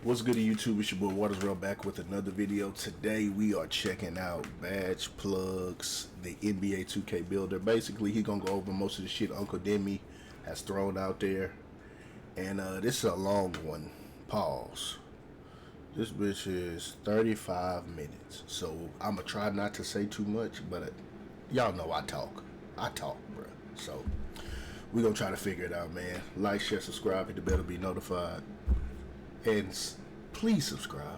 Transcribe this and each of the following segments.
What's good to YouTube? It's your boy Watersreal back with another video. Today we are checking out Badge Plugs, the NBA 2K builder. Basically, he gonna go over most of the shit Uncle Demi has thrown out there. And this is a long one. Pause. This bitch is 35 minutes. So I'm gonna try not to say too much, but y'all know I talk. Bruh. So we gonna try to figure it out, man. Like, share, subscribe, hit the bell to be notified. And please subscribe.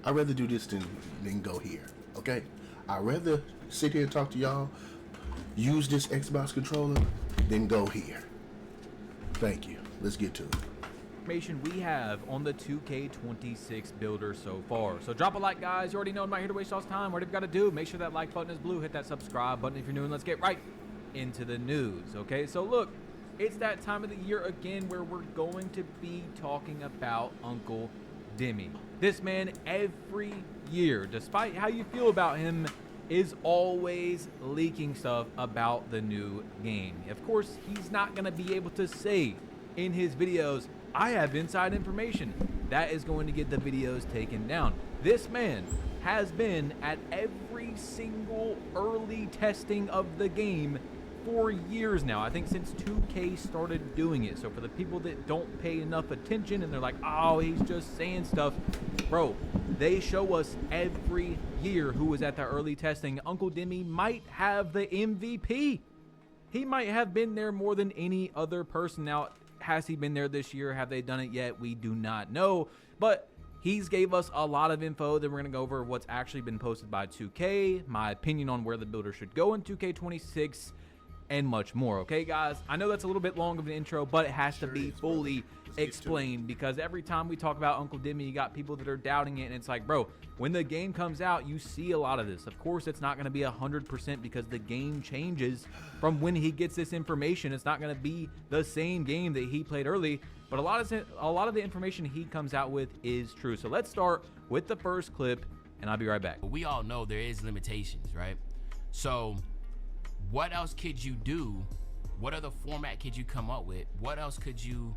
I'd rather do this than go here, okay? I'd rather sit here and talk to y'all, use this Xbox controller, than go here. Thank you. Let's get to it. Information we have on the 2K26 builder so far. So drop a like, guys. You already know I'm not here to waste y'all's time. What have you got to do? Make sure that like button is blue. Hit that subscribe button if you're new, and let's get right into the news, okay? So look, it's that time of the year again where we're going to be talking about Uncle Demi. This man every year, despite how you feel about him, is always leaking stuff about the new game. Of course, he's not going to be able to say in his videos, I have inside information. That is going to get the videos taken down. This man has been at every single early testing of the game for years now. I think since 2K started doing it. So for the people that don't pay enough attention and they're like, oh, he's just saying stuff, bro, they show us every year who was at the early testing. Uncle Demi might have the MVP. He might have been there more than any other person. Now, has he been there this year? Have they done it yet? We do not know, but he's gave us a lot of info. Then we're going to go over what's actually been posted by 2K, my opinion on where the builder should go in 2K26, and much more. Okay, guys, I know that's a little bit long of an intro, but it has to be fully explained, because every time we talk about Uncle Demi, you got people that are doubting it, and it's like, bro, when the game comes out, you see a lot of this. Of course, it's not going to be 100% because the game changes from when he gets this information. It's not going to be the same game that he played early, but a lot of the information he comes out with is true. So let's start with the first clip, and I'll be right back. We all know there is limitations, right? So what else could you do? What other format could you come up with? What else could you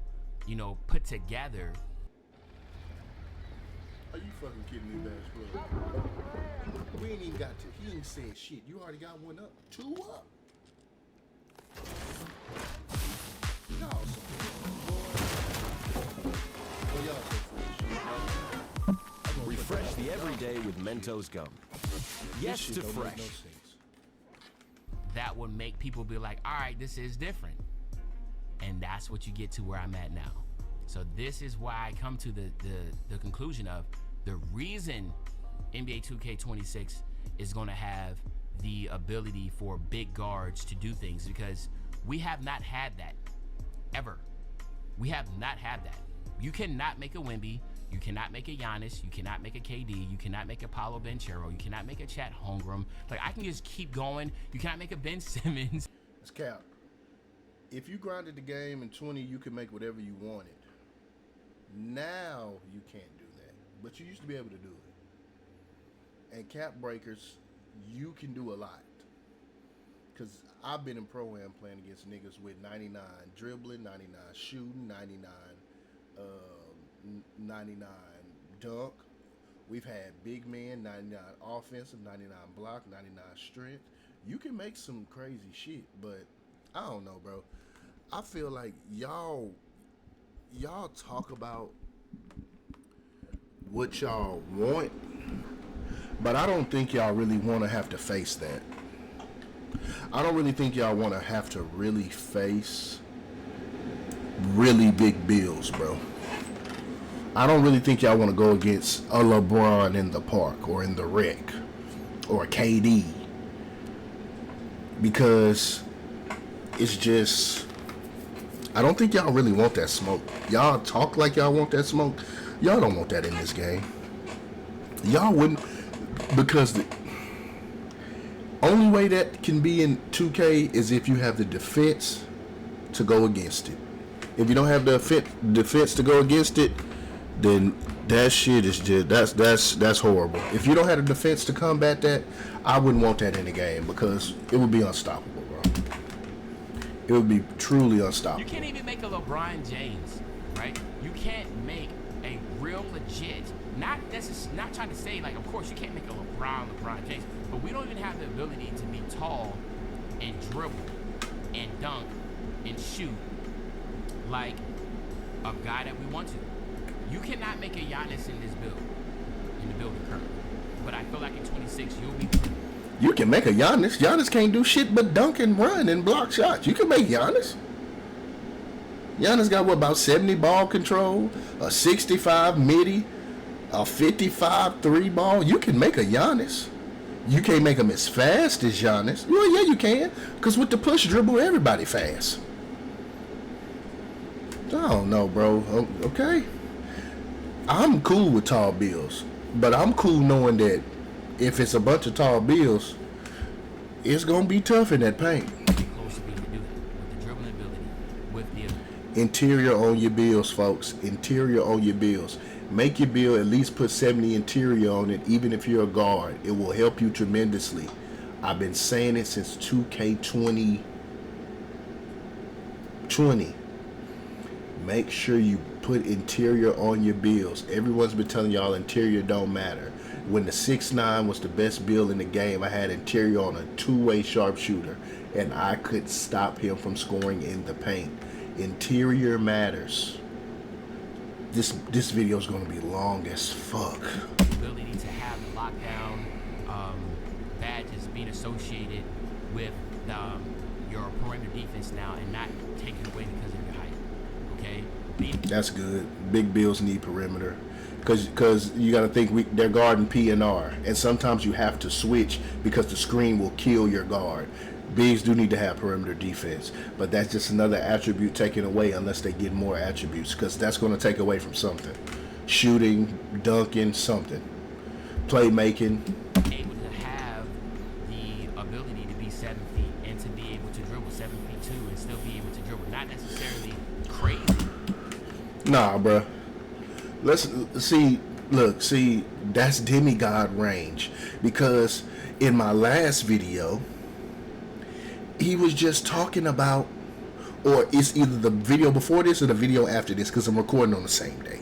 put together? Are you fucking kidding me, Badge Plug? We ain't even got to. He ain't said shit. You already got one up. Two up. Y'all so boy, y'all so fresh. Refresh the everyday with Mentos gum. Yes to fresh. That would make people be like, all right, this is different. And that's what you get to where I'm at now. So this is why I come to the conclusion of the reason NBA 2K26 is going to have the ability for big guards to do things, because we have not had that ever. We have not had that. You cannot make a Wemby. You cannot make a Giannis. You cannot make a KD. You cannot make a Paolo Banchero. You cannot make a Chet Holmgren. Like, I can just keep going. You cannot make a Ben Simmons. It's cap. If you grinded the game in 20, you could make whatever you wanted. Now you can't do that, but you used to be able to do it. And cap breakers, you can do a lot. Cause I've been in pro-am playing against niggas with 99 dribbling, 99 shooting, 99, 99 dunk. We've had big men, 99 offensive, 99 block, 99 strength. You can make some crazy shit, but I don't know, bro. I feel like y'all talk about what y'all want, but I don't think y'all really want to have to face that. I don't really think y'all want to have to really face really big bills, bro. I don't really think y'all want to go against a LeBron in the park or in the rec or KD, because it's just, I don't think y'all really want that smoke. Y'all talk like y'all want that smoke. Y'all don't want that in this game. Y'all wouldn't, because the only way that can be in 2K is if you have the defense to go against it. If you don't have the defense to go against it, then that shit is just, that's horrible. If you don't have the defense to combat that, I wouldn't want that in the game, because it would be unstoppable, bro. It would be truly unstoppable. You can't even make a LeBron James, right? You can't make a real legit, not trying to say, like, of course you can't make a LeBron James, but we don't even have the ability to be tall and dribble and dunk and shoot like a guy that we want to. You cannot make a Giannis in this build, in the building currently. But I feel like in 26 you'll be. You can make a Giannis. Giannis can't do shit but dunk and run and block shots. You can make Giannis. Giannis got what, about 70 ball control, a 65 midi, a 55 3 ball. You can make a Giannis. You can't make him as fast as Giannis. Well, yeah, you can, because with the push dribble, everybody fast. I don't know, bro. Okay. I'm cool with tall bills, but I'm cool knowing that if it's a bunch of tall bills, it's going to be tough in that paint. Close to being able to do that with the dribbling ability, with the Interior on your bills, folks. Interior on your bills. Make your bill at least put 70 interior on it, even if you're a guard. It will help you tremendously. I've been saying it since 2K20. Make sure you put interior on your bills. Everyone's been telling y'all interior don't matter. When the 6'9" was the best build in the game, I had interior on a two-way sharpshooter, and I could stop him from scoring in the paint. Interior matters. This video is going to be long as fuck. ability to have the lockdown badges being associated with your perimeter defense now and not taken away because of your height. Okay? That's good. Big bills need perimeter. Because you got to think they're guarding P&R. And sometimes you have to switch because the screen will kill your guard. Bigs do need to have perimeter defense. But that's just another attribute taken away unless they get more attributes. Because that's going to take away from something. Shooting, dunking, something. Playmaking. Able to have the ability to be 7 feet and to be able to dribble 7 feet too and still be able to dribble. Not necessarily crazy. Nah, bruh. Let's see. Look, see, that's demigod range. Because in my last video, he was just talking about, or it's either the video before this or the video after this, because I'm recording on the same day.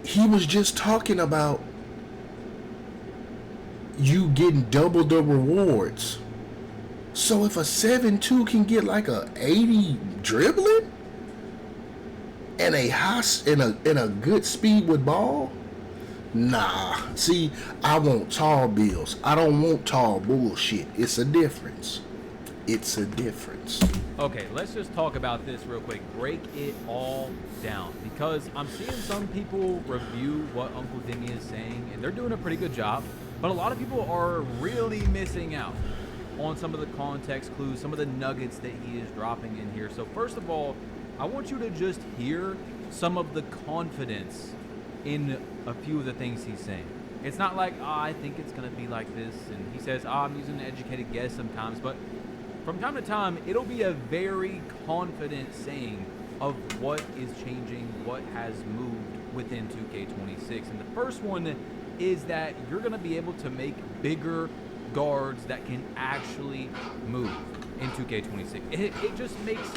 He was just talking about you getting double the rewards. So if a 7'2" can get like a 80 dribbling and a high and a good speed with ball, nah. See, I want tall bills. I don't want tall bullshit. It's a difference. It's a difference. Okay, let's just talk about this real quick. Break it all down, because I'm seeing some people review what Uncle Demi is saying, and they're doing a pretty good job. But a lot of people are really missing out on some of the context clues, some of the nuggets that he is dropping in here. So first of all, I want you to just hear some of the confidence in a few of the things he's saying. It's not like, I think it's going to be like this. And he says, I'm using an educated guess sometimes. But from time to time, it'll be a very confident saying of what is changing, what has moved within 2K26. And the first one is that you're going to be able to make bigger guards that can actually move in 2K26. It just makes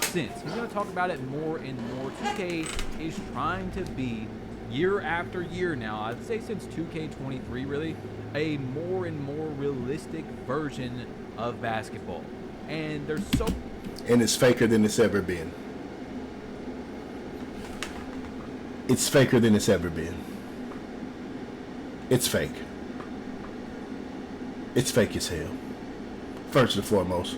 sense. He's going to talk about it more and more. 2K is trying to be, year after year now, I'd say since 2K23 really, a more and more realistic version of basketball. And there's so... And it's faker than it's ever been. It's faker than it's ever been. It's fake. It's fake as hell. First and foremost,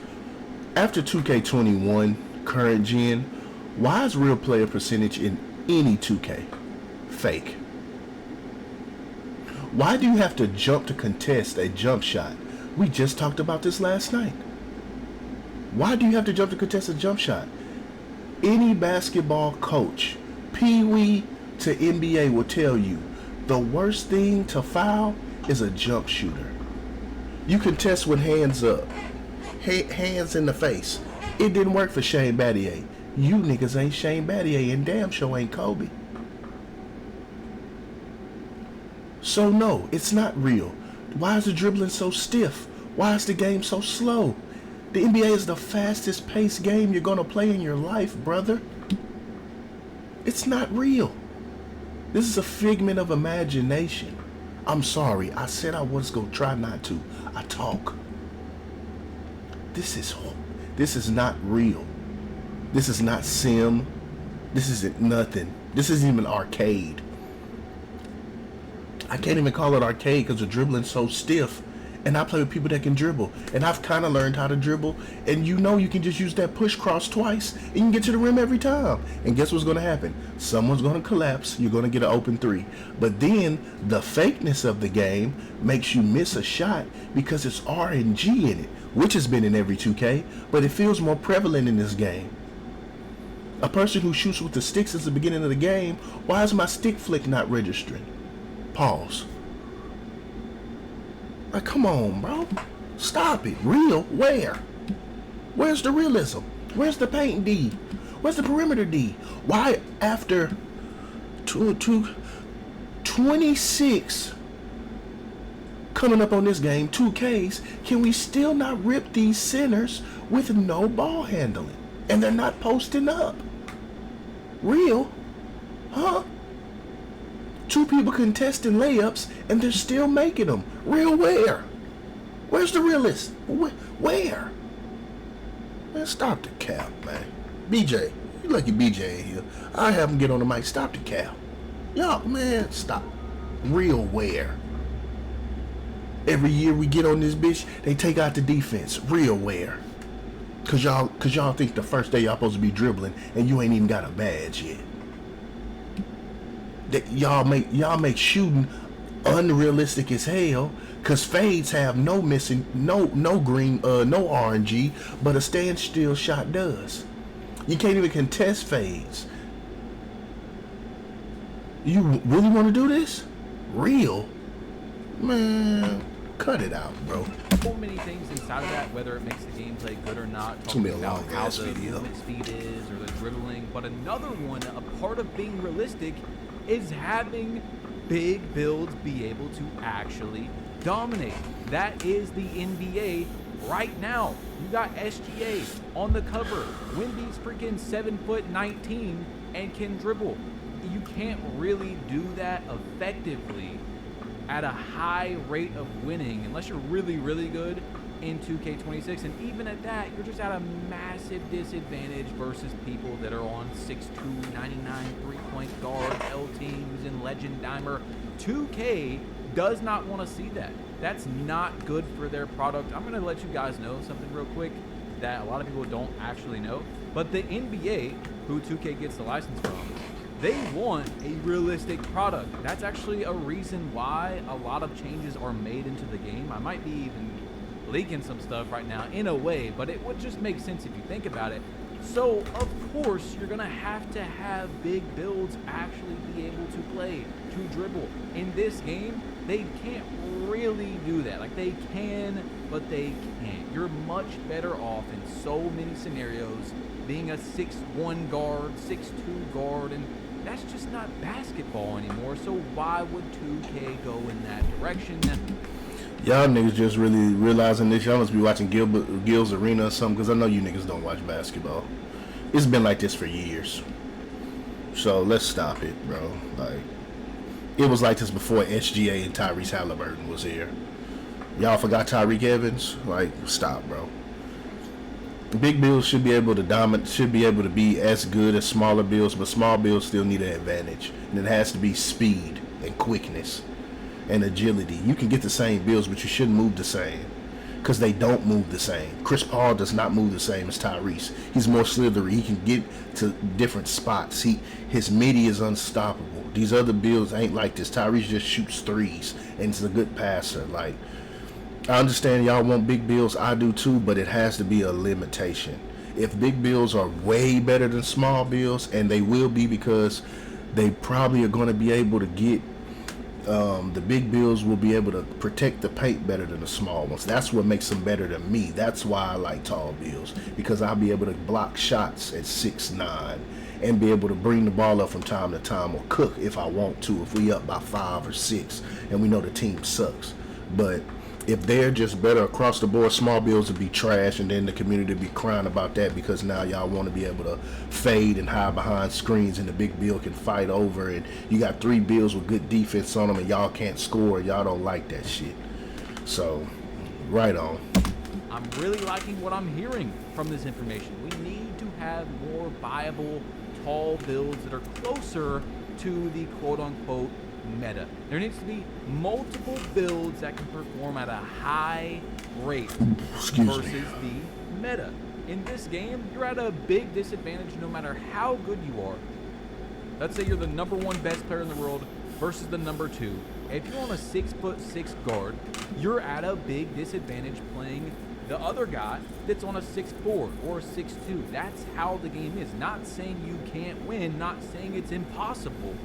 after 2K21 current gen, why is real player percentage in any 2K fake? Why do you have to jump to contest a jump shot? We just talked about this last night. Why do you have to jump to contest a jump shot? Any basketball coach, Pee-wee to NBA, will tell you the worst thing to foul is a jump shooter. You contest with hands up, hands in the face. It didn't work for Shane Battier. You niggas ain't Shane Battier, and damn sure ain't Kobe. So no, it's not real. Why is the dribbling so stiff? Why is the game so slow? The NBA is the fastest paced game you're gonna play in your life, brother. It's not real. This is a figment of imagination. I'm sorry. I said I was going to try not to. I talk. This is not real. This is not sim. This isn't nothing. This isn't even arcade. I can't even call it arcade because the dribbling's so stiff. And I play with people that can dribble. And I've kind of learned how to dribble. And you can just use that push cross twice. And you can get to the rim every time. And guess what's going to happen? Someone's going to collapse. You're going to get an open three. But then the fakeness of the game makes you miss a shot because it's RNG in it. Which has been in every 2K. But it feels more prevalent in this game. A person who shoots with the stick since the beginning of the game. Why is my stick flick not registering? Pause. Like, come on, bro. Stop it. Real? Where? Where's the realism? Where's the paint D? Where's the perimeter D? Why after 26 coming up on this game, 2Ks, can we still not rip these centers with no ball handling? And they're not posting up. Real? Huh? 2 people contesting layups, and they're still making them. Real where? Where's the realist? Where? Man, stop the cap, man. BJ, you lucky BJ in here. I have him get on the mic. Stop the cap. Y'all, man, stop. Real where? Every year we get on this bitch, they take out the defense. Real where? Cause y'all think the first day y'all supposed to be dribbling, and you ain't even got a badge yet. That y'all make shooting unrealistic as hell, cause fades have no green, no RNG, but a standstill shot does. You can't even contest fades. You really want to do this? Real? Man, cut it out, bro. So many things inside of that, whether it makes the gameplay good or not, It's gonna talking be a about long how ass the video. movement speed is or the dribbling. But another one, a part of being realistic, is having big builds be able to actually dominate. That is the NBA right now. You got SGA on the cover. Wemby's freaking 7'19" and can dribble. You can't really do that effectively at a high rate of winning unless you're really, really good in 2K26, and even at that, you're just at a massive disadvantage versus people that are on 6'2", 99 3-point guard, L team who's in Legend Dimer. 2K does not want to see that. That's not good for their product. I'm going to let you guys know something real quick that a lot of people don't actually know, but the NBA, who 2K gets the license from, they want a realistic product. That's actually a reason why a lot of changes are made into the game. I might be even leaking some stuff right now in a way, but it would just make sense if you think about it. So of course you're gonna have to have big builds actually be able to play, to dribble. In this game, they can't really do that. Like, they can, but they can't. You're much better off in so many scenarios being a 6'1" guard, 6'2" guard, and that's just not basketball anymore. So why would 2K go in that direction? Y'all niggas just really realizing this. Y'all must be watching Gil's Arena or something, because I know you niggas don't watch basketball. It's been like this for years. So let's stop it, bro. Like, it was like this before SGA and Tyrese Halliburton was here. Y'all forgot Tyreek Evans? Like, stop, bro. Big builds should be able to dominate, should be able to be as good as smaller builds, but small builds still need an advantage. And it has to be speed and quickness and agility. You can get the same builds, but you shouldn't move the same, because they don't move the same. Chris Paul does not move the same as Tyrese. He's more slithery. He can get to different spots. His midi is unstoppable. These other builds ain't like this. Tyrese just shoots threes and is a good passer. Like, I understand y'all want big builds. I do too, but it has to be a limitation. If big builds are way better than small builds, and they will be, because they probably are going to be able to get the big builds will be able to protect the paint better than the small ones. That's what makes them better than me. That's why I like tall builds, because I'll be able to block shots at 6'9" and be able to bring the ball up from time to time, or cook if I want to, if we up by 5 or 6 and we know the team sucks. But if they're just better across the board, small builds would be trash, and then the community would be crying about that because now y'all want to be able to fade and hide behind screens, and the big build can fight over, and you got 3 builds with good defense on them, and y'all can't score. Y'all don't like that shit. So, right on. I'm really liking what I'm hearing from this information. We need to have more viable, tall builds that are closer to the quote-unquote meta. There needs to be multiple builds that can perform at a high rate versus the meta. In this game, you're at a big disadvantage no matter how good you are. Let's say you're the number 1 best player in the world versus the number 2. If you're on a 6'6" guard, you're at a big disadvantage playing the other guy that's on a 6'4" or a 6'2". That's how the game is. Not saying you can't win, not saying it's impossible,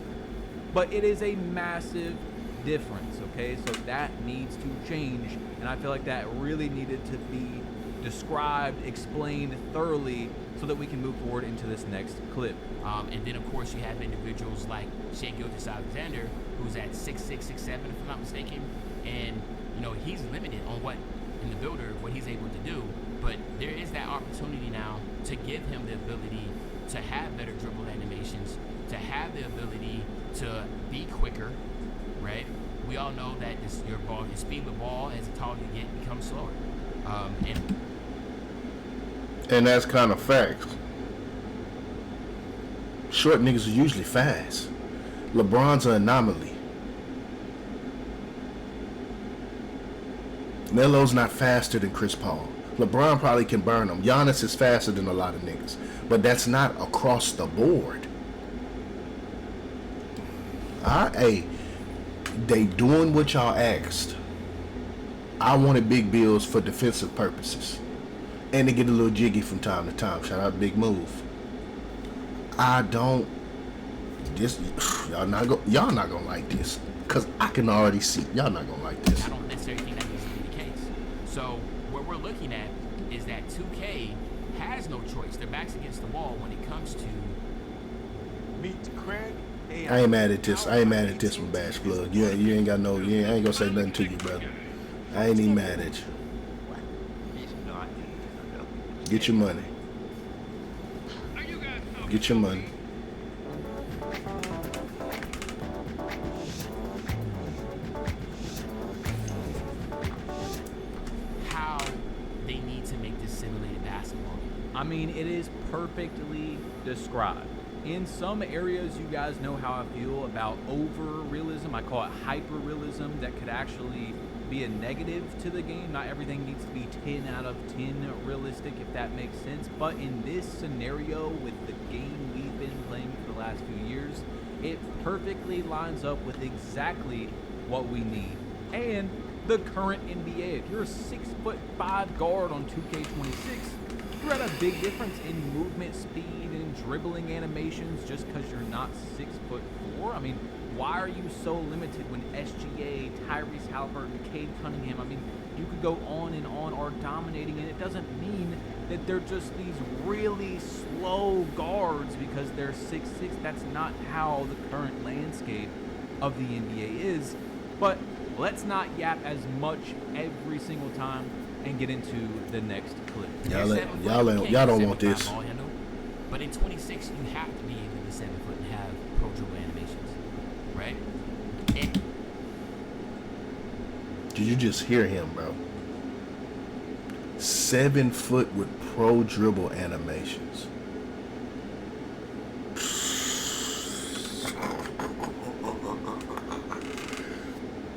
but it is a massive difference, okay? So that needs to change, and I feel like that really needed to be described, explained thoroughly so that we can move forward into this next clip. And then, of course, you have individuals like Shai Gilgeous-Alexander, who's at 6'6", 6'7", if I'm not mistaken, and, you know, he's limited on what, in the builder, what he's able to do, but there is that opportunity now to give him the ability to have better dribble animations, to have the ability to be quicker, right? We all know that your speed with ball, as the taller you get, becomes slower. And that's kind of facts. Short niggas are usually fast. LeBron's an anomaly. Melo's not faster than Chris Paul. LeBron probably can burn him. Giannis is faster than a lot of niggas. But that's not across the board. Hey, they doing what y'all asked. I wanted big builds for defensive purposes. And they get a little jiggy from time to time. Shout out Big Move. Y'all not gonna like this. Cause I can already see y'all not gonna like this. I don't necessarily think that needs to be the case. So what we're looking at is that 2K has no choice. Their back's against the wall when it comes to Meet Craig. I ain't mad at this. I ain't mad at this one, Bash Plug. You ain't got no. I ain't gonna say nothing to you, brother. I ain't even mad at you. Get your money. Get your money. how they need to make this simulated basketball. I mean, it is perfectly described. In some areas, you guys know how I feel about over-realism. I call it hyper-realism. That could actually be a negative to the game. Not everything needs to be 10 out of 10 realistic, if that makes sense. But in this scenario, with the game we've been playing for the last few years, it perfectly lines up with exactly what we need. And the current NBA. If you're a 6'5" guard on 2K26, you're at a big difference in movement speed and dribbling animations just because you're not 6'4". I mean, why are you so limited when SGA, Tyrese Halliburton, Cade Cunningham, I mean, you could go on and on, are dominating, and it doesn't mean that they're just these really slow guards because they're 6'6". That's not how the current landscape of the NBA is. But let's not yap as much every single time and get into the next clip. Y'all don't want this. But in 26, you have to be able to be 7 foot and have pro dribble animations, right? And Did you just hear him, bro? 7 foot with pro dribble animations.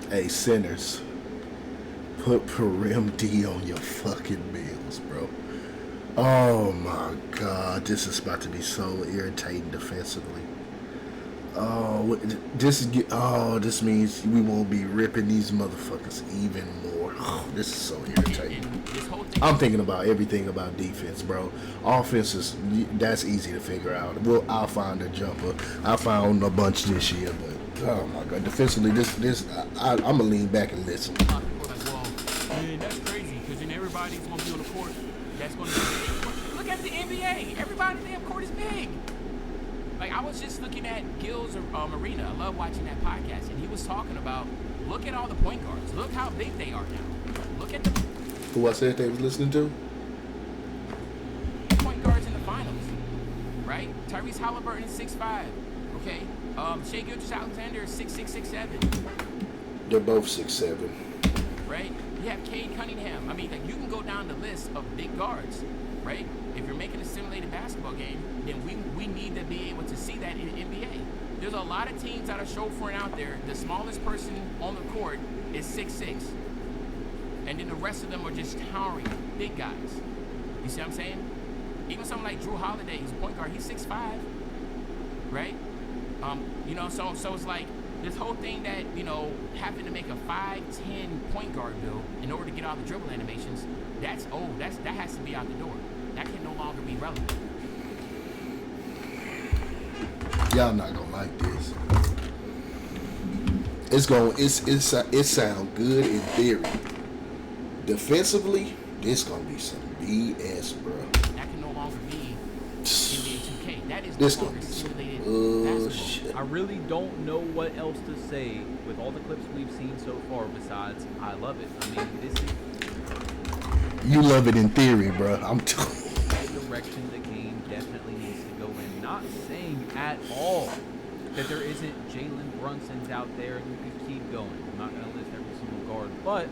Hey, sinners, put Parim D on your fucking meals, bro. Oh my God, this is about to be so irritating defensively. Oh, this means we won't be ripping these motherfuckers even more. Oh, this is so irritating. I'm thinking about everything about defense, bro. Offense that's easy to figure out. I'll find a jumper. I found a bunch this year, but oh my God, defensively, I'm gonna lean back and listen. a lot of people are like, well, man, that's crazy because then everybody's going to be on the court. That's going to be. Look at the NBA. Everybody in the damn court is big. Like, I was just looking at Gil's Arena. I love watching that podcast, and he was talking about Look at all the point guards. Look how big they are now. Look at the Who I said they was listening to? point guards in the finals, right? Tyrese Halliburton is 6'5", okay? Shai Gilgeous-Alexander is 6'6", 6'7", They're both 6'7". right? You have Cade Cunningham. I mean, like, you can go down the list of big guards, right? If you're making a simulated basketball game, then we need to be able to see that in the NBA. There's a lot of teams that are chauffeuring out there. The smallest person on the court is 6'6", and then the rest of them are just towering big guys. You see what I'm saying? Even someone like Drew Holiday, who's a point guard, he's 6'5", right? You know, so it's like this whole thing that, you know, having to make a 5'10" point guard build in order to get all the dribble animations, that's old. That has to be out the door. That can no longer be relevant. Y'all not gonna like this. It sound good in theory. Defensively, this gonna be some BS, bro. That can no longer be NBA 2K. That is This no gonna longer be some simulated bullshit. basketball. I really don't know what else to say with all the clips we've seen so far besides I love it. I mean, this is You love it in theory, bro. I'm the direction the game definitely needs to go in. Not saying at all that there isn't Jalen Brunson's out there and you can keep going. I'm not going to list every single guard, but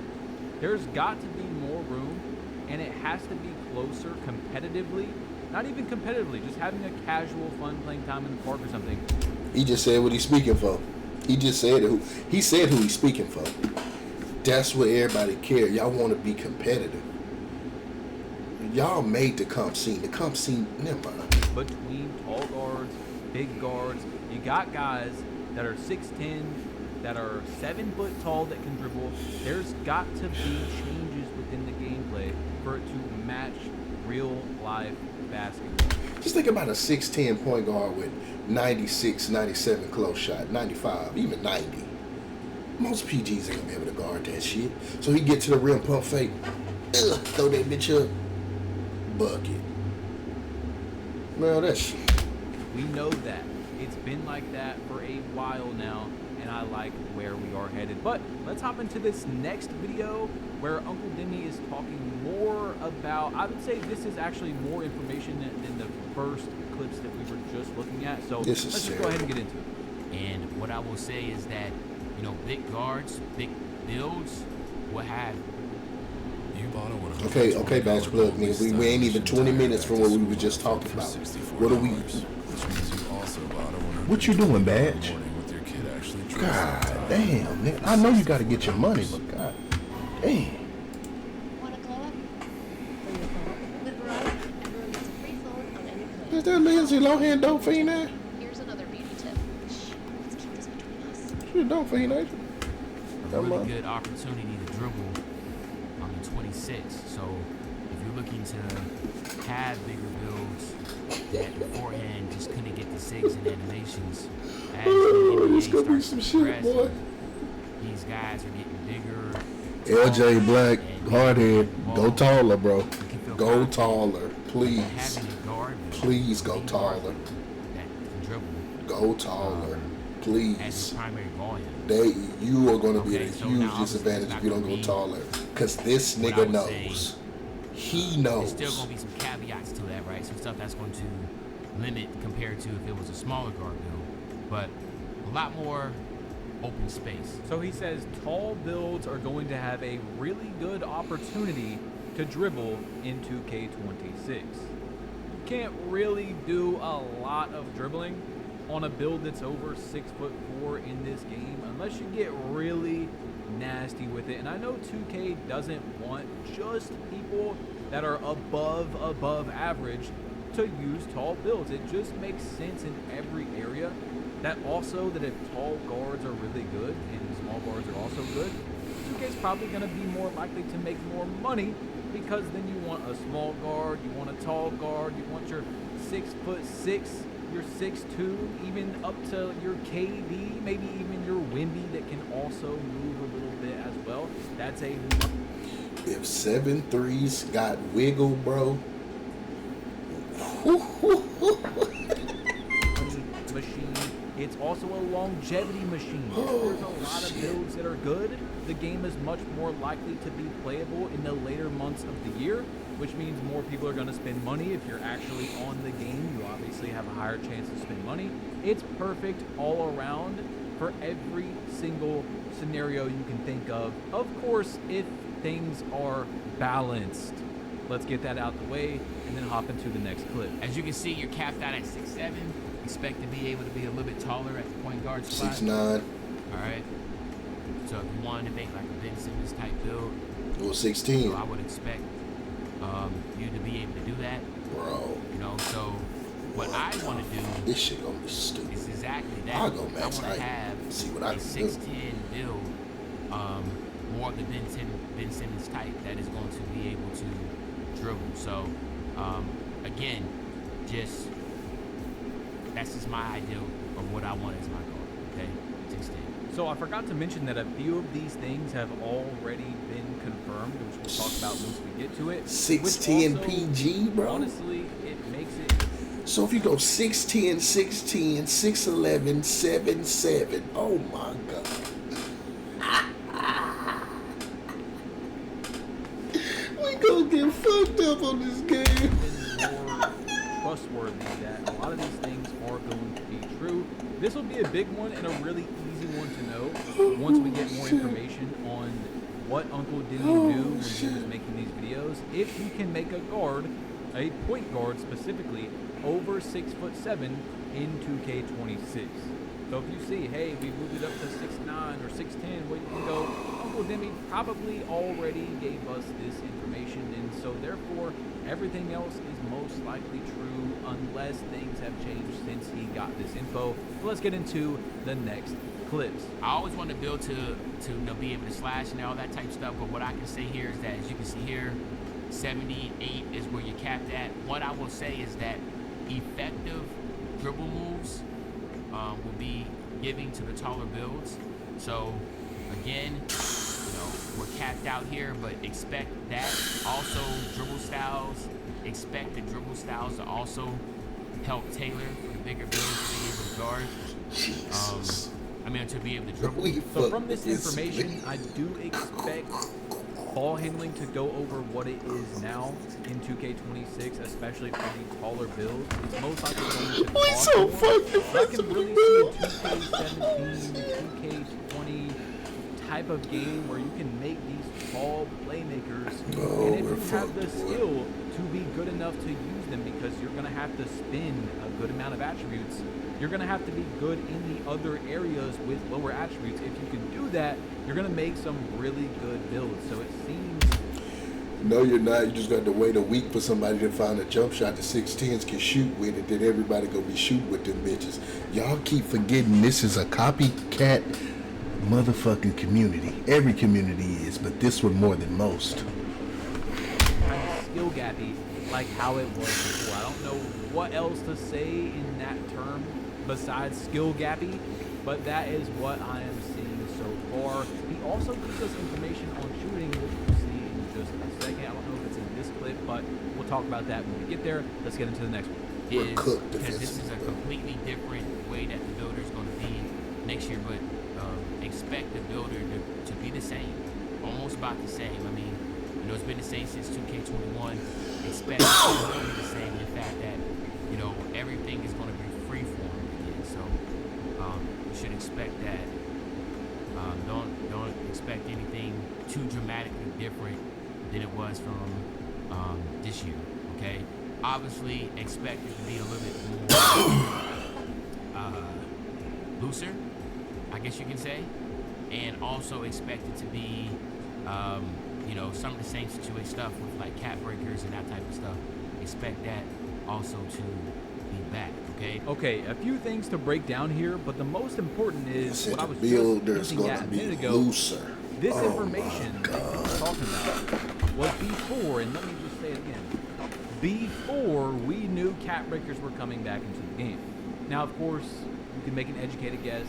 there's got to be more room, and it has to be closer competitively. Not even competitively, just having a casual, fun playing time in the park or something. He just said what he's speaking for. He just said who he's speaking for. That's what everybody care. Y'all want to be competitive. Y'all made the comp scene. The comp scene, never mind. Between tall guards, big guards, you got guys that are 6'10", that are 7 foot tall that can dribble. There's got to be changes within the gameplay for it to match real life basketball. Just think about a 6'10" point guard with 96, 97 close shot, 95, even 90. Most PGs ain't gonna be able to guard that shit. So he get to the rim, pump fake, throw that bitch up, bucket. Well, that's We know that. It's been like that for a while now, and I like where we are headed. But let's hop into this next video where Uncle Demi is talking more about, I would say this is actually more information than the first clips that we were just looking at. So This let's is just go ahead and get into it. And what I will say is that, you know, big guards, big builds will have. okay, Batch Plug, nigga. We ain't even 20 minutes from what we were just talking about. What are we? What you doing, Batch? God damn, nigga. I know you gotta get your money, but god damn. Want to glow up? When you glow up with Verizon, everyone gets a free phone on any plan. Is that Lindsay Lohan dope fiend there? Here's another beauty tip. Shh, let's keep this between us. She dope fiend, ain't she? A really good opportunity to dribble on the 26. So if you're looking to have bigger builds that beforehand just couldn't get the SIGs and animations, as the NBA This gonna be starts some to shit, progress, boy. these guys are getting bigger. LJ Black, and hardhead, go well, taller, bro. you can feel Go confident taller, please. having a guard build, Please go big guard taller. that can dribble Go taller, as please. his primary volume. You are going to be at Okay, a so huge now disadvantage it's if you not don't go gonna be taller. Because this what I nigga would say. knows. He There's knows. still going to be some caveats to that, right? Some stuff that's going to limit compared to if it was a smaller guard build, but a lot more open space. So he says tall builds are going to have a really good opportunity to dribble in 2K26. You can't really do a lot of dribbling on a build that's over 6'4" in this game unless you get really nasty with it. And I know 2K doesn't want just people that are above average to use tall builds. It just makes sense in every area. That also, that if tall guards are really good and small guards are also good, 2K's probably going to be more likely to make more money, because then you want a small guard, you want a tall guard, you want your 6'6", your 6'2", even up to your KD, maybe even your Wimby that can also move a little bit as well. That's a If 7'3's got wiggle, bro. machine. It's also a longevity machine. If there's a lot of builds that are good, the game is much more likely to be playable in the later months of the year, which means more people are going to spend money. If you're actually on the game, you obviously have a higher chance to spend money. It's perfect all around for every single scenario you can think of. Of course, if things are balanced. Let's get that out the way and then hop into the next clip. As you can see, you're capped out at 6'7". Expect to be able to be a little bit taller at the point guard spot. 6'9". All right. So if you wanted to make like a Ben Simmons type build, Well, 16. so I would expect you to be able to do that. Bro, You know, so what I want to do this shit gonna be stupid. is exactly that. I'll go I max want height. to have See what I a can do. 6'10" build, more of the Ben Simmons type that is going to be able to dribble. So again, that's just my ideal of what I want as my goal. Okay, 6'10". So I forgot to mention that a few of these things have already been confirmed, which we'll talk about once we get to it. 6'10" Which also, PG, bro. Honestly, it makes it. So if you go 6'10", 6'10", 6'11", 7'7", oh my god. We gonna get fucked up on this game. More trustworthy that a lot of these things are going to be true. This will be a big one and a really easy one to know once we get more information on what Uncle Diddy knew when he was making these videos. If he can make a guard, a point guard specifically, over 6'7" in 2K26. So if you see, hey, we moved it up to 6'9" or 6'10", well, you can go, Uncle Demi probably already gave us this information, and so therefore everything else is most likely true unless things have changed since he got this info. So let's get into the next clips. I always want to build to you know, be able to slash and all that type of stuff, but what I can say here is that, as you can see here, 78 is where you're capped at. What I will say is that effective dribble moves will be giving to the taller builds. So again, you know, we're capped out here, but expect that. Also dribble styles, expect the dribble styles to also help tailor for the bigger builds to be able to guard. Jesus. I mean, to be able to dribble. We So fucked from this with information, I do expect ball handling to go over what it is now in 2K26, especially for the taller builds. It's most likely going to We cost so more. fucking But I can flexible really build. see a 2K17, 2K20 type of game where you can make these tall playmakers, Oh, and if we're you have the fucked, boy. skill to be good enough to use them, because you're going to have to spend a good amount of attributes. You're going to have to be good in the other areas with lower attributes. If you can do that, you're going to make some really good builds. So it seems No, you're not. You just got to wait a week for somebody to find a jump shot the 6'10s can shoot with it. Then everybody gonna be shooting with them bitches. Y'all keep forgetting this is a copycat motherfucking community. Every community is, but this one more than most. kind of skill gappy like how it was before. I don't know what else to say in that term besides skill gappy, but that is what I am seeing so far. He also gives us information on shooting, which we'll see in just a second. I don't know if it's in this clip, but we'll talk about that when we get there. Let's get into the next one. We're cooked Because this is a defensively, bro. completely different way that the builder is going to be next year, but expect the builder to be the same, almost about the same. I mean, you know, it's been the same since 2K21. Expect it to be the same. In fact, that, you know, everything is going to be free form again. So you should expect that. Don't expect anything too dramatically different than it was from this year. Okay. Obviously, expect it to be a little bit more looser, I guess you can say, and also expect it to be, you know, some of the same situation stuff with like cap breakers and that type of stuff. Expect that also to be back. Okay. Okay, a few things to break down here, but the most important I is said what I the was builder's just hinting gonna at a be minute ago. looser. This Oh information my that he was God. talking about was before, and let me just say it again, before we knew cap breakers were coming back into the game. Now, of course, you can make an educated guess,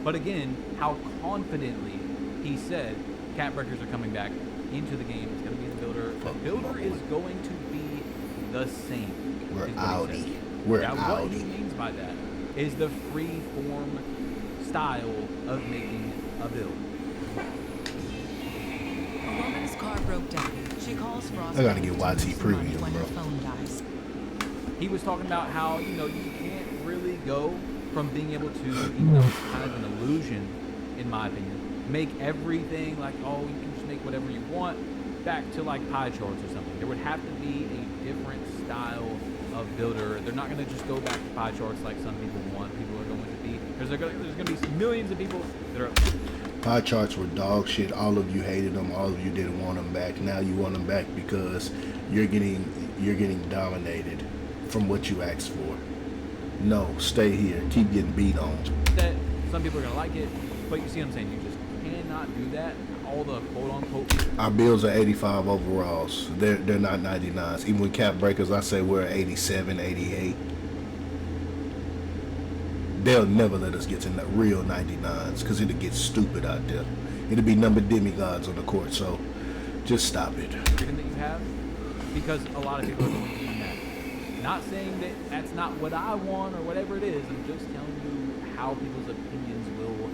but again, how confidently he said cap breakers are coming back into the game. It's going to be the builder. The builder is going to be the same. We're is what he outie. said. We're Now, what he outie. means by that is the free form style of making a build. A woman's car broke down. She calls Frost. I gotta get to YT move some money Premium, when bro. her phone dies. He was talking about how, you know, you can't really go from being able to, even though it's kind of an illusion, in my opinion, make everything like, oh, you can just make whatever you want, back to like pie charts or something. There would have to be a different style of builder. They're not going to just go back to pie charts like some people want. People are going to be, there's going to be millions of people that are. Pie charts were dog shit. All of you hated them. All of you didn't want them back. Now you want them back because you're getting dominated from what you asked for. No, stay here. Keep getting beat on. That some people are going to like it, but you see what I'm saying? You just cannot do that. All the quote-unquote Our builds are 85 overalls. They're not 99s. Even with cap breakers, I say we're 87, 88. They'll never let us get to real 99s because it'll get stupid out there. It'll be number demigods on the court. So just stop it. freedom that you have, because a lot of people are going to be mad. Not saying that that's not what I want or whatever it is. I'm just telling you how people's opinions will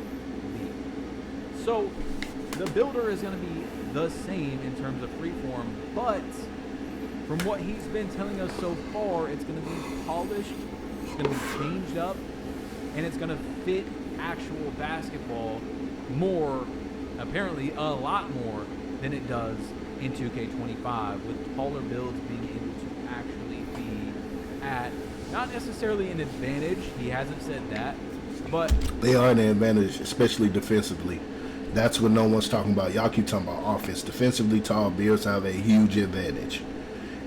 be. So the builder is going to be the same in terms of freeform, but from what he's been telling us so far, it's going to be polished, it's going to be changed up, and it's going to fit actual basketball more, apparently a lot more than it does in 2K25, with taller builds being able to actually be at, not necessarily an advantage, he hasn't said that, but They are an advantage, especially defensively. That's what no one's talking about. Y'all keep talking about offense. Defensively, tall builds have a huge advantage.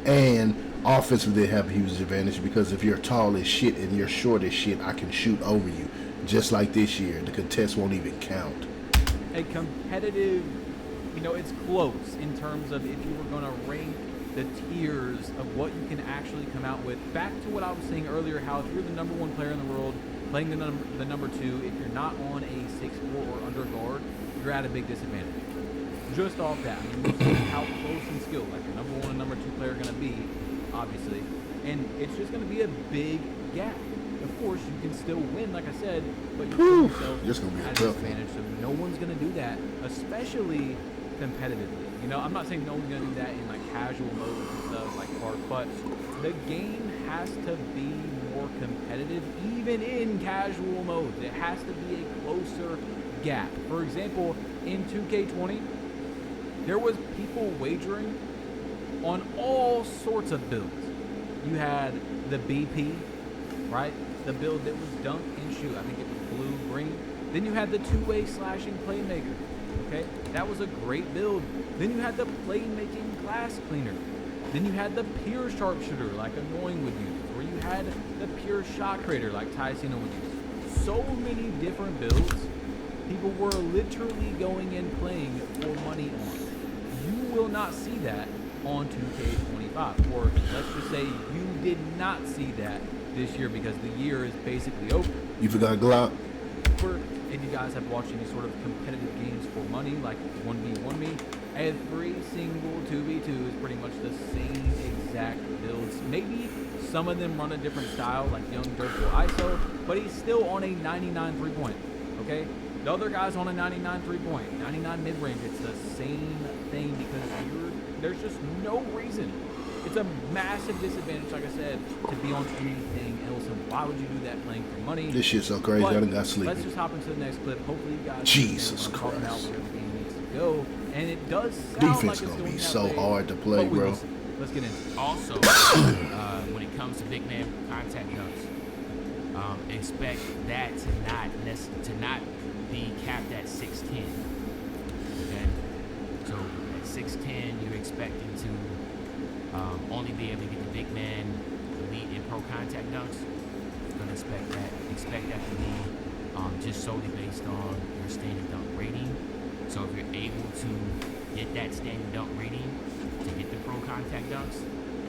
And offensively, they have a huge advantage because if you're tall as shit and you're short as shit, I can shoot over you. Just like this year, the contest won't even count. a competitive, you know, it's close in terms of if you were going to rank the tiers of what you can actually come out with. Back to what I was saying earlier, how if you're the number one player in the world, playing the number two, if you're not on a 6'4" or under guard, you're at a big disadvantage. Just off that, I mean, you see how close in skill, like your number one and number two player are going to be, obviously, and it's just going to be a big gap. Of course, you can still win, like I said, but you put yourself This gonna be a at tough an advantage. So no one's going to do that, especially competitively. You know, I'm not saying no one's going to do that in like casual modes and stuff like Park, but the game has to be more competitive, even in casual modes. It has to be a closer gap. For example, in 2K20, there was people wagering on all sorts of builds. You had the BP, right? The build that was dunk and shoot. I think it was blue, green. Then you had the two-way slashing playmaker. Okay, that was a great build. Then you had the playmaking glass cleaner. Then you had the pure sharpshooter, like Annoying would use, or you had the pure shot creator, like Tyceno would use. So many different builds. People were literally going and playing for money on. You will not see that on 2K25, or let's just say you did not see that this year because the year is basically over. You forgot Glock? If you guys have watched any sort of competitive games for money, like 1v1me, every single 2v2 is pretty much the same exact builds. Maybe some of them run a different style, like Young Dirk or ISO, but he's still on a 99 3-point, okay? The other guy's on a 99 3-point, 99 mid-range. It's the same thing because there's just no reason. It's a massive disadvantage, like I said, to be on anything else. And why would you do that playing for money? This shit's so crazy. But I done got sleepy. let's just hop into the next clip. Hopefully you guys Jesus understand what I'm talking about, Christ. where the game needs to go. And it does sound Defense like it's gonna going be that so way, hard to play, but we bro. will see. Let's get into it. Also, when it comes to big man contact dunks, expect that to not be capped at 6'10". Okay, so at 6'10", you're expecting to only be able to get the big man elite and pro contact dunks. You're gonna expect that to be just solely based on your standard dunk rating. So if you're able to get that standard dunk rating to get the pro contact dunks,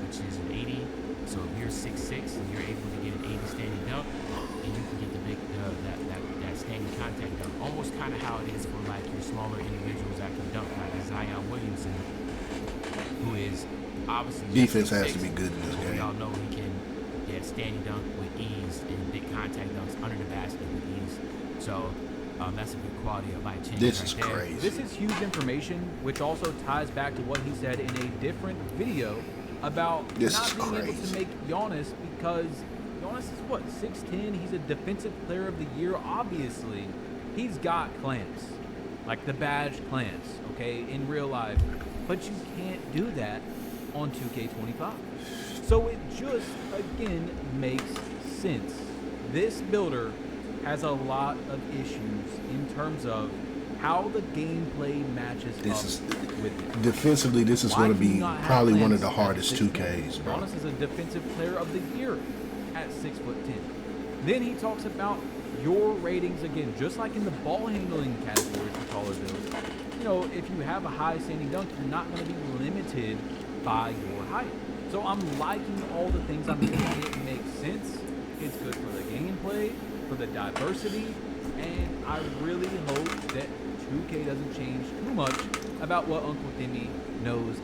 which is an 80. So if you're 6'6" and you're able to get an 80 standing dunk, and you can get the big that standing contact dunk, almost kind of how it is for like your smaller individuals that can dunk, like Zion Williamson, who is obviously Defense has 6'6", to be good in this but we game. all know he can. Yeah, big standing dunk with ease and big contact dunks under the basket with ease. So that's a good quality of life change. This right is there. crazy. This is huge information, which also ties back to what he said in a different video about This not is being able crazy. to make Giannis because Giannis is what, 6'10"? He's a defensive player of the year. Obviously, he's got clamps, like the badge clamps, okay, in real life. But you can't do that on 2K25. So it just, again, makes sense. This builder has a lot of issues in terms of how the gameplay matches This up is with it. defensively. This is Why going to do you be not have probably one of Lance the at hardest 6'10"? 2Ks, bro. Giannis is a defensive player of the year at 6'10". Then he talks about your ratings again, just like in the ball handling category for taller builds. You know, if you have a high standing dunk, you're not going to be limited by your height. So I'm liking all the things I'm doing. It makes sense. It's good for the gameplay, for the diversity, and I really hope that 2K doesn't change too much about what Uncle Demi knows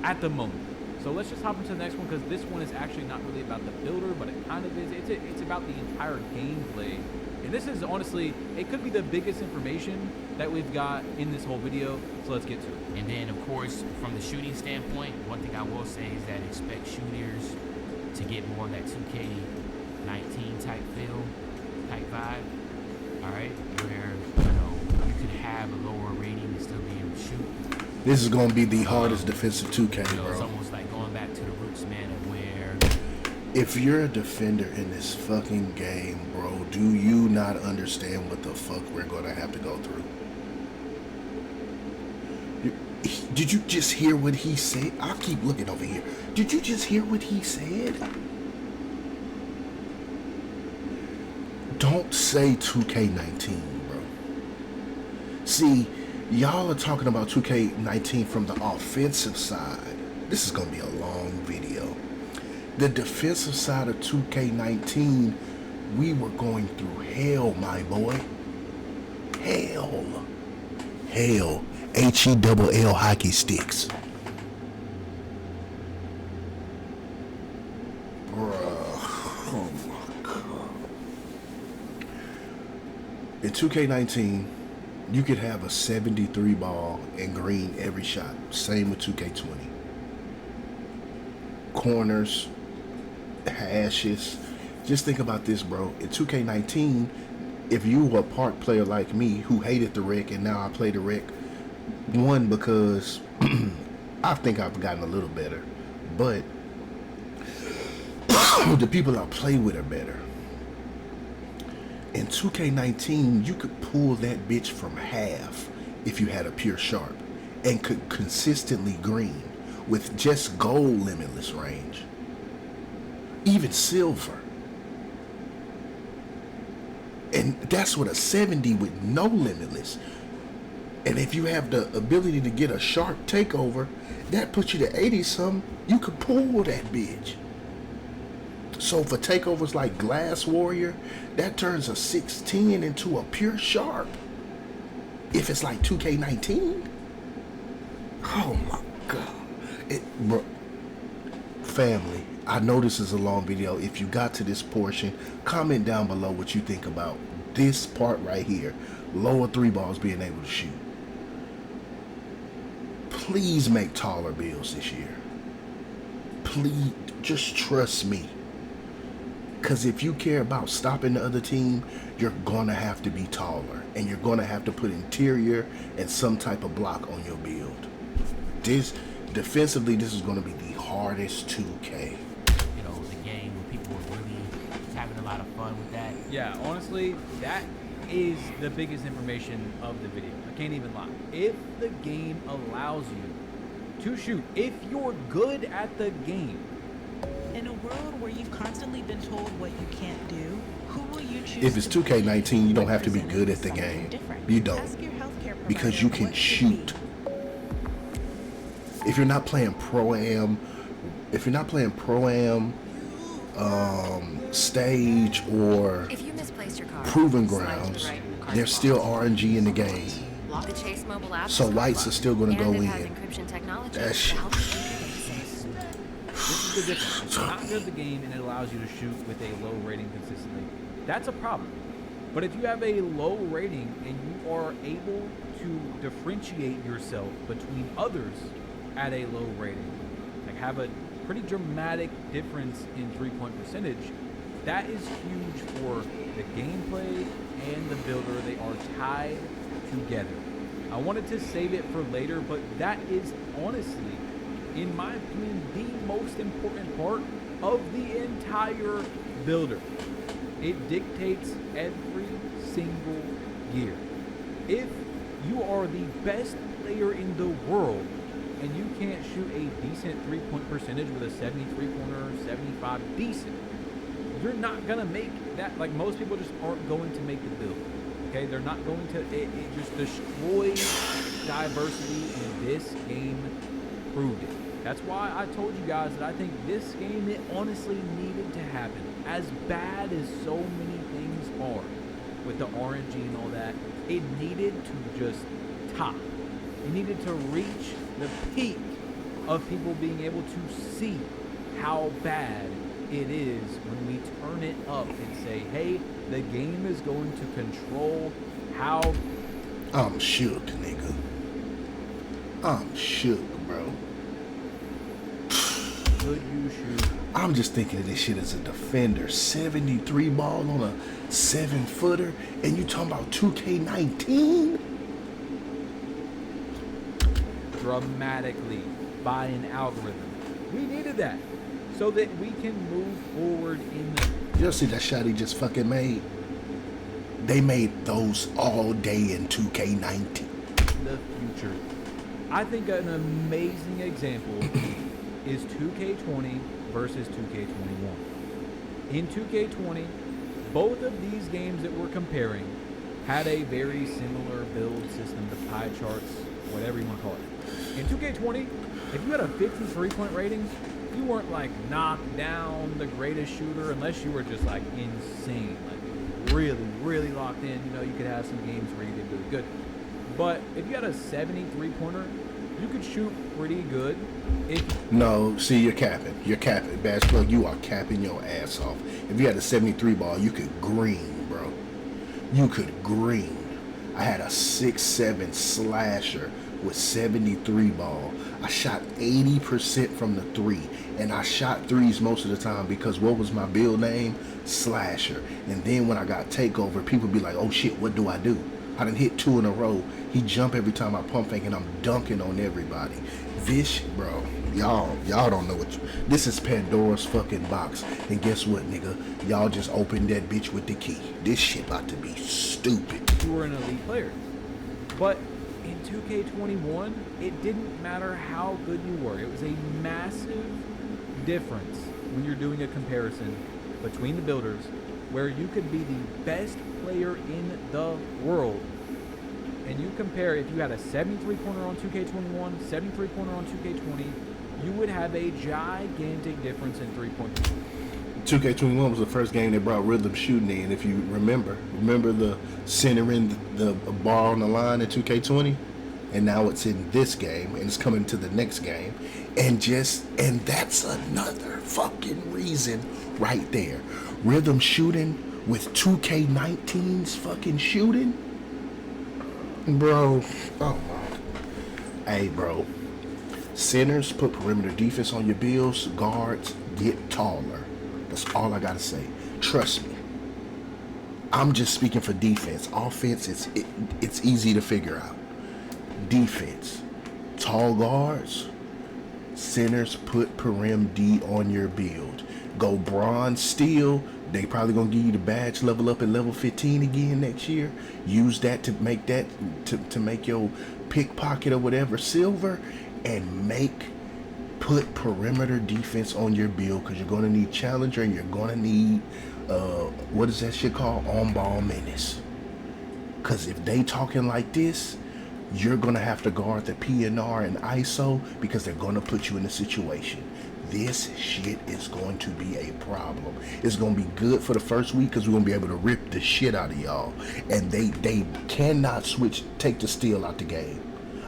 at the moment. So let's just hop into the next one, because this one is actually not really about the builder, but it kind of is. It's about the entire gameplay. And this is honestly, it could be the biggest information that we've got in this whole video. So let's get to it. And then, of course, from the shooting standpoint, one thing I will say is that expect shooters to get more of that 2K19 type feel, type vibe. All right, where you could have a lower rating and still be able to shoot. This is going to be the hardest defensive 2K, It's bro. almost like going back to the roots, man, of where If you're a defender in this fucking game, bro, do you not understand what the fuck we're going to have to go through? Did you just hear what he said? I'll keep looking over here. Did you just hear what he said? Don't say 2K19, bro. See, y'all are talking about 2K19 from the offensive side. This is going to be a long video. The defensive side of 2K19, we were going through hell, my boy. Hell. Hell. H-E-double-L hockey sticks. Bruh. Oh my God. In 2K19, you could have a 73 ball and green every shot. Same with 2K20. Corners, hashes. Just think about this, bro. In 2K19, if you were a park player like me who hated the rec and now I play the rec, one, because I think I've gotten a little better, but the people I play with are better. In 2K19, you could pull that bitch from half if you had a pure sharp and could consistently green with just gold limitless range. Even silver. And that's with a 70 with no limitless. And if you have the ability to get a sharp takeover, that puts you to 80 something. You could pull that bitch. So for takeovers like Glass Warrior, that turns a 610 into a pure sharp. If it's like 2K19. Oh my God. Bro, family, I know this is a long video. If you got to this portion, comment down below what you think about this part right here. Lower three balls being able to shoot. Please make taller builds this year. Please, just trust me. Because if you care about stopping the other team, you're going to have to be taller. And you're going to have to put interior and some type of block on your build. Defensively, this is going to be the hardest 2K. the game where people were really having a lot of fun with that. Yeah, honestly, that is the biggest information of the video. I can't even lie. If the game allows you to shoot, if you're good at the game, In a world where you've constantly been told what you can't do, who will you choose? If it's to 2K19, you don't have to be represent good at the something game. different? You don't. Ask your healthcare Because provider you can what should be. shoot. If you're not playing Pro-Am, stage or If you misplaced your car, Proving slide to the Grounds, right when the car there's is still locked. RNG in the game. The Chase mobile app So is whites are still going to and go it in. has encryption technology That to shit. help you keep your data safe. this is the difference. It's not good at the game, and it allows you to shoot with a low rating consistently. That's a problem. But if you have a low rating and you are able to differentiate yourself between others at a low rating, like have a pretty dramatic difference in three-point percentage, that is huge for the gameplay and the builder. They are tied together. I wanted to save it for later, but that is honestly, in my opinion, the most important part of the entire builder. It dictates every single year. If you are the best player in the world and you can't shoot a decent three-point percentage with a 73-pointer, 75 decent, you're not gonna make that. Like, most people just aren't going to make the build. Okay, they're not going to. It just destroys diversity, and this game proved it. That's why I told you guys that I think this game, it honestly needed to happen. As bad as so many things are with the RNG and all that, it needed to just top. It needed to reach the peak of people being able to see how bad it is when we turn it up and say, hey, the game is going to control how... I'm shook, nigga. I'm shook, bro. Could you shoot? I'm just thinking of this shit as a defender. 73 ball on a 7-footer, and you talking about 2K19? Dramatically by an algorithm. We needed that so that we can move forward in the... You'll see that shot he just fucking made. They made those all day in 2K19. The future. I think an amazing example is 2K20 versus 2K21. In 2K20, both of these games that we're comparing had a very similar build system, the pie charts, whatever you want to call it. In 2K20, if you had a 53-point rating, you weren't like knocked down the greatest shooter unless you were just like insane, like really, really locked in. You know, you could have some games where you did really good. But if you had a 73-pointer, you could shoot pretty good. No, see, you're capping. You're capping. Bash Plug, you are capping your ass off. If you had a 73 ball, you could green, bro. You could green. I had a 6'7" slasher with 73 ball. I shot 80% from the three, and I shot threes most of the time because what was my build name? Slasher. And then when I got takeover, people be like, oh shit, what do I do? I done hit 2 in a row. He jump every time I pump fake, and I'm dunking on everybody. This, bro, y'all don't know what this is. Pandora's fucking box. And guess what, nigga? Y'all just opened that bitch with the key. This shit about to be stupid. You were an elite player. But in 2K21, it didn't matter how good you were. It was a massive difference when you're doing a comparison between the builders, where you could be the best player in the world, and you compare, if you had a 73-pointer on 2K21, 73-pointer on 2K20, you would have a gigantic difference in 3-point. 2K21 was the first game that brought rhythm shooting in. If you remember the centering the bar on the line in 2K20, and now it's in this game, and it's coming to the next game, and that's another fucking reason right there. Rhythm shooting with 2K19's fucking shooting, bro. Oh my. Hey, bro. Centers put perimeter defense on your bills. Guards get taller. That's all I gotta say. Trust me. I'm just speaking for defense. Offense, it's easy to figure out. Defense, tall guards. Centers put perim D on your build. Go bronze, steel. They probably gonna give you the badge level up at level 15 again next year. Use that to make that to make your pickpocket or whatever silver, and put perimeter defense on your build, because you're gonna need challenger, and you're gonna need what is that shit called? On ball menace. Because if they talking like this, you're gonna have to guard the PNR and ISO, because they're gonna put you in a situation. This shit is going to be a problem. It's going to be good for the first week because we're going to be able to rip the shit out of y'all. And they cannot take the steal out the game.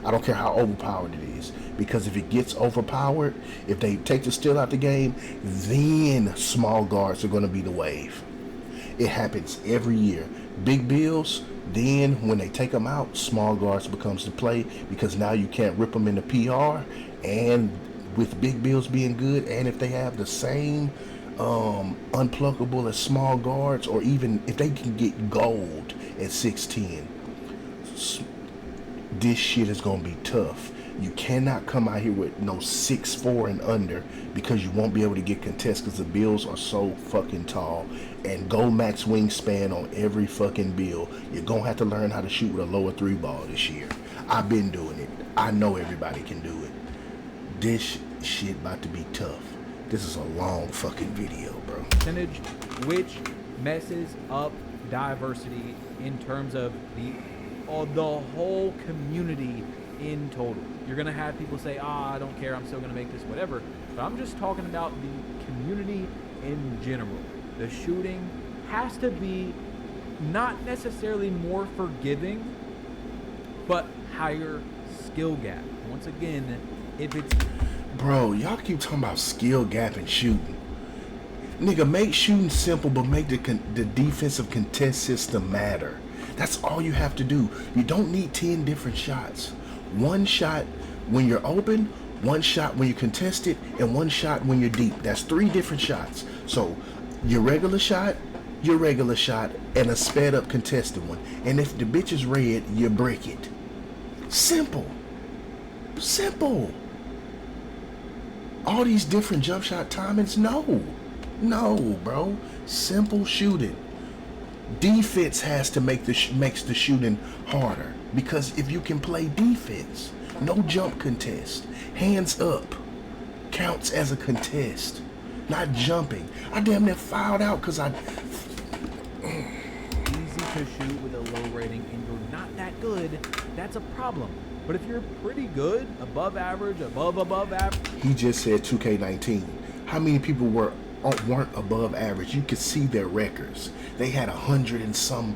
I don't care how overpowered it is. because if it gets overpowered, if they take the steal out the game, then small guards are going to be the wave. It happens every year. Big bills, then when they take them out, small guards becomes the play, because now you can't rip them in the PR. And with big bills being good, and if they have the same unpluckable as small guards, or even if they can get gold at 6'10", this shit is gonna be tough. You cannot come out here with no 6'4" and under, because you won't be able to get contests, because the bills are so fucking tall. And go max wingspan on every fucking bill. You're gonna have to learn how to shoot with a lower 3 ball this year. I've been doing it. I know everybody can do it. This shit about to be tough. This is a long fucking video, bro. Percentage, which messes up diversity in terms of the whole community in total. You're gonna have people say, I don't care, I'm still gonna make this, whatever. But I'm just talking about the community in general. The shooting has to be not necessarily more forgiving, but higher skill gap. Once again, if it's... Bro, y'all keep talking about skill gap and shooting. Nigga, make shooting simple, but make the defensive contest system matter. That's all you have to do. You don't need 10 different shots. One shot when you're open, one shot when you contest it, and one shot when you're deep. That's 3 different shots. So your regular shot, and a sped up contested one. And if the bitch is red, you break it. Simple. Simple. All these different jump shot timings, no, bro. Simple shooting. Defense has to makes the shooting harder, because if you can play defense, no jump contest, hands up counts as a contest, not jumping. I damn near fouled out because I easy to shoot with a low rating and you're not that good, that's a problem. But if you're pretty good, above average, above average. He just said 2K19. How many people weren't above average? You could see their records. They had 100 and some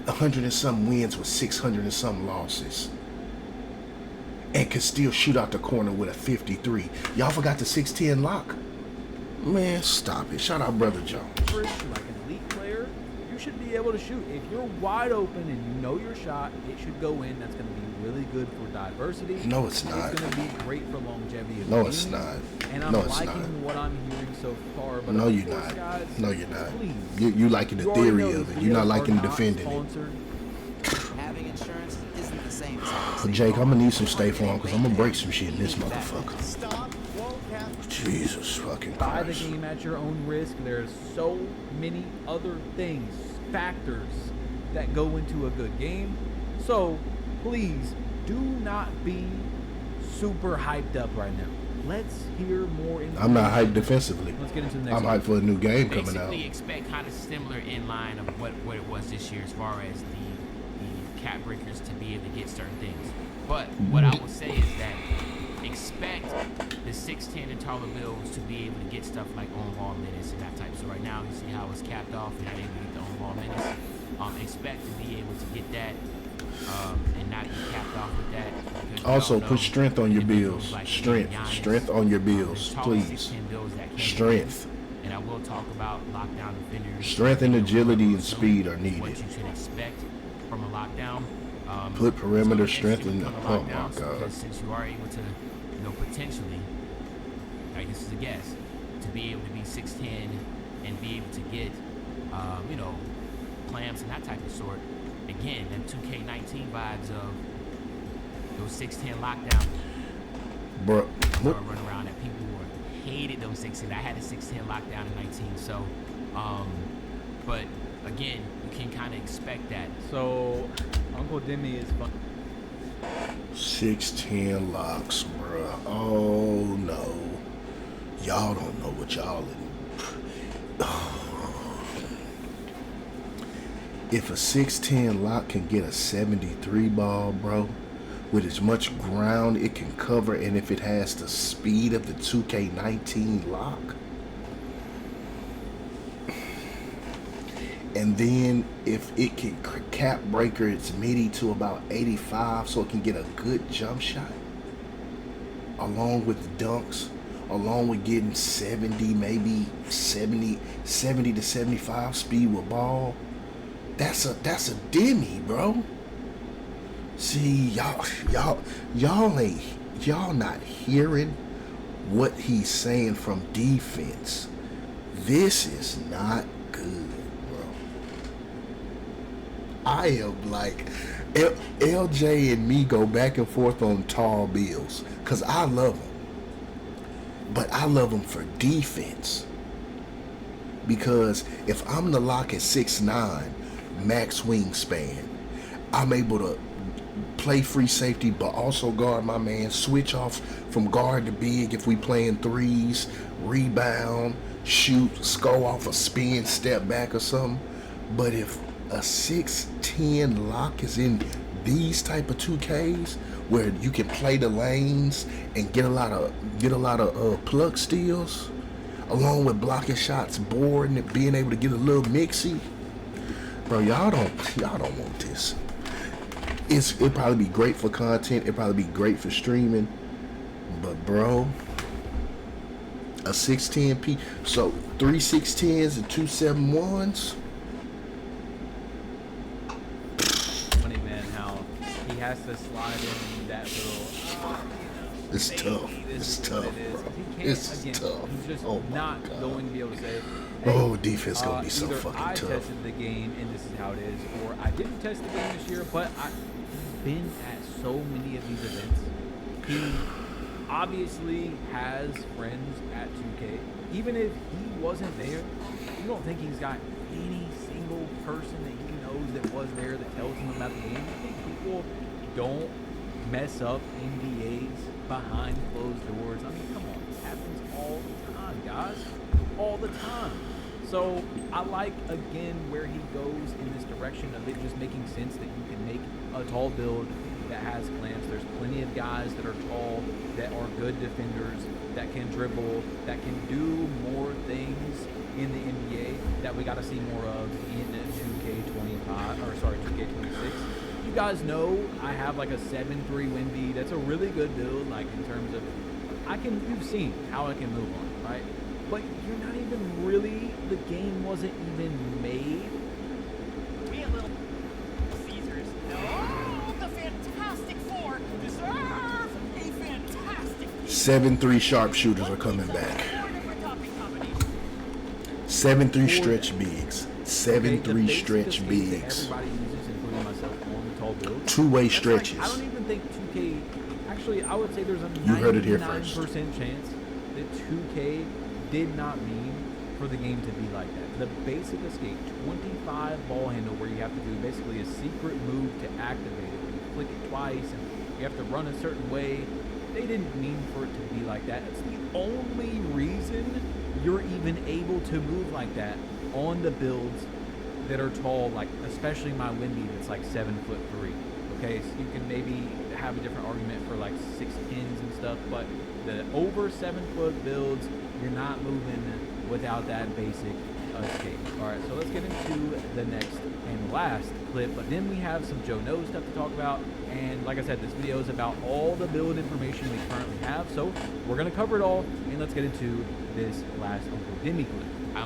wins with 600 and some losses, and could still shoot out the corner with a 53. Y'all forgot the 6'10" lock? Man, stop it. Shout out Brother Jones. Like an elite player, you should be able to shoot. If you're wide open and you know your shot, it should go in. That's going to be really good for diversity. No, it's not. It's going to be great for longevity of No, games. it's not. And I'm liking what I'm hearing so far. But no, of you're course, not. Guys, No, you're not. Please. You liking the You already theory know of it. these You're not videos liking are not defending it. sponsored. Having insurance isn't the same as But Jake, I'm gonna need some Stay Farm, because I'm gonna break some shit in this motherfucker. Stop. Won't have Jesus fucking Buy the Christ. game at your own risk. There's so many other things, factors that go into a good game. So please do not be super hyped up right now. Let's hear more. I'm not hyped defensively. Let's get into the next I'm one. hyped for a new game coming out. Basically, expect kind of similar in line of what it was this year, as far as the cap breakers to be able to get certain things. But what I will say is that expect the 6'10" and taller builds to be able to get stuff like on-ball minutes and that type. So right now, you see how it's capped off and not able to get the on-ball minutes. Expect to be able to get that and not get capped off with that. Also, put strength on your bills. Strength on your bills, please. Strength. And I will talk about lockdown defenders. Strength and agility and speed are What needed. you should expect from a lockdown. Put perimeter so strength in the the. Oh my God. Because since you are able to, potentially, like this is a guess, to be able to be 6'10" and be able to get, clamps and that type of sort. Again, them 2K19 vibes of those 6'10" lockdown. Bro, what? Run around that people hated those 6'10". I had a 6'10" lockdown in 19, so, but again, you can kind of expect that. So, Uncle Demi is fun. 6'10" locks, bruh. Oh no. Y'all don't know what y'all in. If a 6'10" lock can get a 73 ball, bro, with as much ground it can cover, and if it has the speed of the 2K19 lock, and then if it can cap breaker its midi to about 85 so it can get a good jump shot, along with the dunks, along with getting 70, maybe 70 to 75 speed with ball, that's a Demi, bro. See, y'all not hearing what he's saying from defense. This is not good, bro. I am like, LJ and me go back and forth on tall bills because I love them. But I love them for defense. Because if I'm the lock at 6'9", max wingspan, I'm able to play free safety but also guard my man, switch off from guard to big if we playing threes, rebound, shoot, go off a spin, step back or something. But if a 6'10" lock is in these type of 2Ks where you can play the lanes and get a lot of plug steals, along with blocking shots, boarding and being able to get a little mixy, bro, y'all don't want this. It'd probably be great for content. It'd probably be great for streaming. But bro, a 6'10", so 3 6'10s and 2 7'1s. Funny, man, how he has to slide in that little. It's tough. It's tough, bro. It's tough. He's just Oh my not God. going to be able to say, Oh, defense gonna be so either fucking I tough. tested the game and this is how it is, or I didn't test the game this year, but I've been at so many of these events. He obviously has friends at 2K. Even if he wasn't there, you don't think he's got any single person that he knows that was there that tells him about the game. You think people don't mess up NDAs behind closed doors? I mean, come on, this happens all the time, guys. All the time. So I like, again, where he goes in this direction of it just making sense that you can make a tall build that has clamps. There's plenty of guys that are tall, that are good defenders, that can dribble, that can do more things in the NBA that we got to see more of in 2K26. You guys know I have like a 7'3" Wemby. That's a really good build, like in terms of you've seen how I can move on, right? But you're not even really, the game wasn't even made. Be a little Caesars. No, the Fantastic Four deserve a fantastic 7'3" sharpshooters are coming back. 7'3" stretch bigs. 7'3" stretch bigs. Everybody uses, including myself, on the tall build. Two-way That's stretches. Like, I don't even think 2K. Actually, I would say there's a 99% You heard it here first. chance that 2K did not mean for the game to be like that. The basic escape, 25 ball handle, where you have to do basically a secret move to activate it. You flick it twice, and you have to run a certain way. They didn't mean for it to be like that. It's the only reason you're even able to move like that on the builds that are tall, like especially my Wemby that's like 7'3". Okay, so you can maybe have a different argument for like 6'10s and stuff, but the over 7-foot builds, you're not moving without that basic escape. All right, so let's get into the next and last clip, but then we have some Joe Knows stuff to talk about, and like I said, this video is about all the build information we currently have, so we're gonna cover it all, and let's get into this last Uncle Demi clip.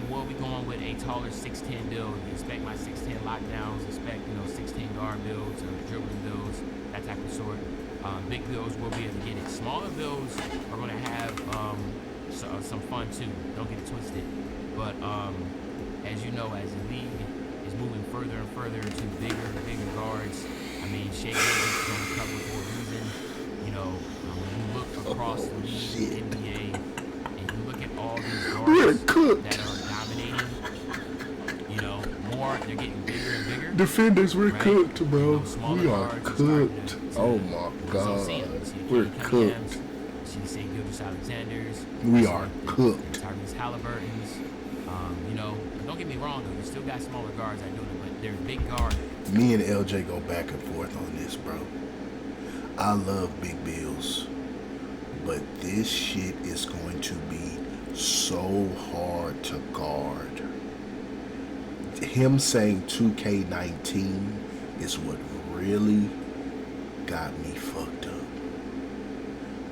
We'll be going with a taller 6'10" build. Expect my 6'10" lockdowns, expect 6'10" guard builds or dribbling builds, that type of sort. Big builds will be able to get it. Smaller builds are going to have some fun too. Don't get it twisted. But as you know, as the league is moving further and further to bigger guards, I mean, Shea Gilgeous is going to cover for a reason. When you look across the league, NBA, and you look at all these guards that are dominating, they're getting bigger and bigger. Defenders, we're right? cooked, bro. Smaller We are guards are cooked. starting to Oh my God. We're cooked. See the Shea Gilgeous Alexanders. We are cooked. Tyrese Halliburton's. Don't get me wrong though. You still got smaller guards that do it, but they're big guards. Me and LJ go back and forth on this, bro. I love big bills, but this shit is going to be so hard to guard. Him saying 2K19 is what really got me fucked up.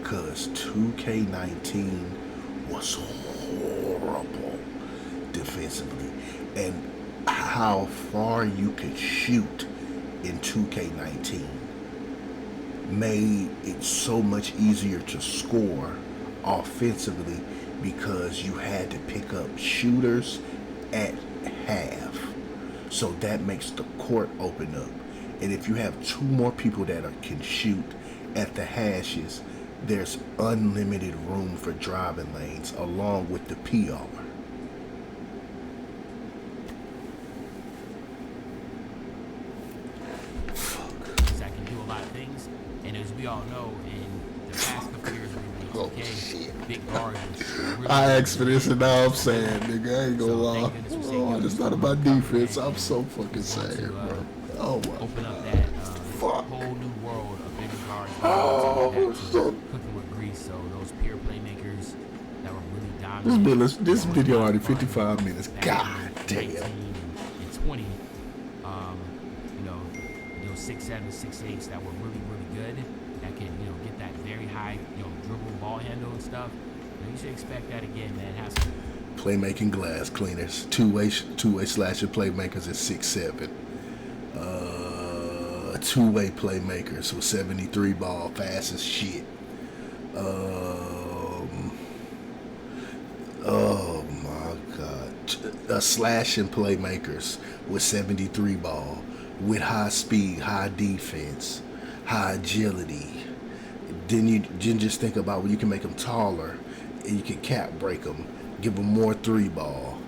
because 2K19 was horrible defensively, and how far you could shoot in 2K19 made it so much easier to score offensively because you had to pick up shooters at half. So that makes the court open up. And if you have two more people that can shoot at the hashes, there's unlimited room for driving lanes along with the PR. That can do a lot of things. And as we all know, in the past couple years of Oh, NBA 2K, shit. big guards was really I asked for this and now I'm saying, nigga, I ain't gonna lie. thank goodness we're seeing Oh, you it's not come about up defense. and I'm so fucking sad, to, bro. Oh my open up God. that Fuck. whole new world of bigger guards Oh, back to shit. cooking with grease. So those peer playmakers that were really This dominant. this that were video a lot already of fun 55 minutes. back God in damn. 19 and 20. You know, those 6'7", 6'8" that were really, really good. That can, you know, get that very high, you know, dribble ball handle and stuff. You should expect that again, man. It has to. Playmaking glass cleaners. Two-way slasher playmakers at 6'7". Two-way playmakers with 73 ball, fast as shit. Oh my God. Slashing playmakers with 73 ball, with high speed, high defense, high agility. Then you just think about when you can make them taller and you can cap break them, give them more 3 ball.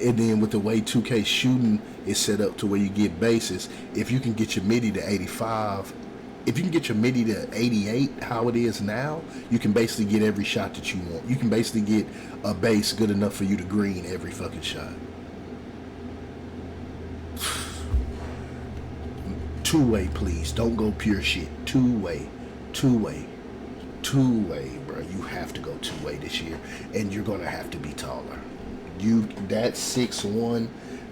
And then with the way 2K shooting is set up to where you get bases, if you can get your midi to 85, if you can get your midi to 88, how it is now, you can basically get every shot that you want. You can basically get a base good enough for you to green every fucking shot. Two-way, please. Don't go pure shit. Two-way. Two-way. Two-way, bro. You have to go two-way this year, and you're gonna have to be taller. That 6'1"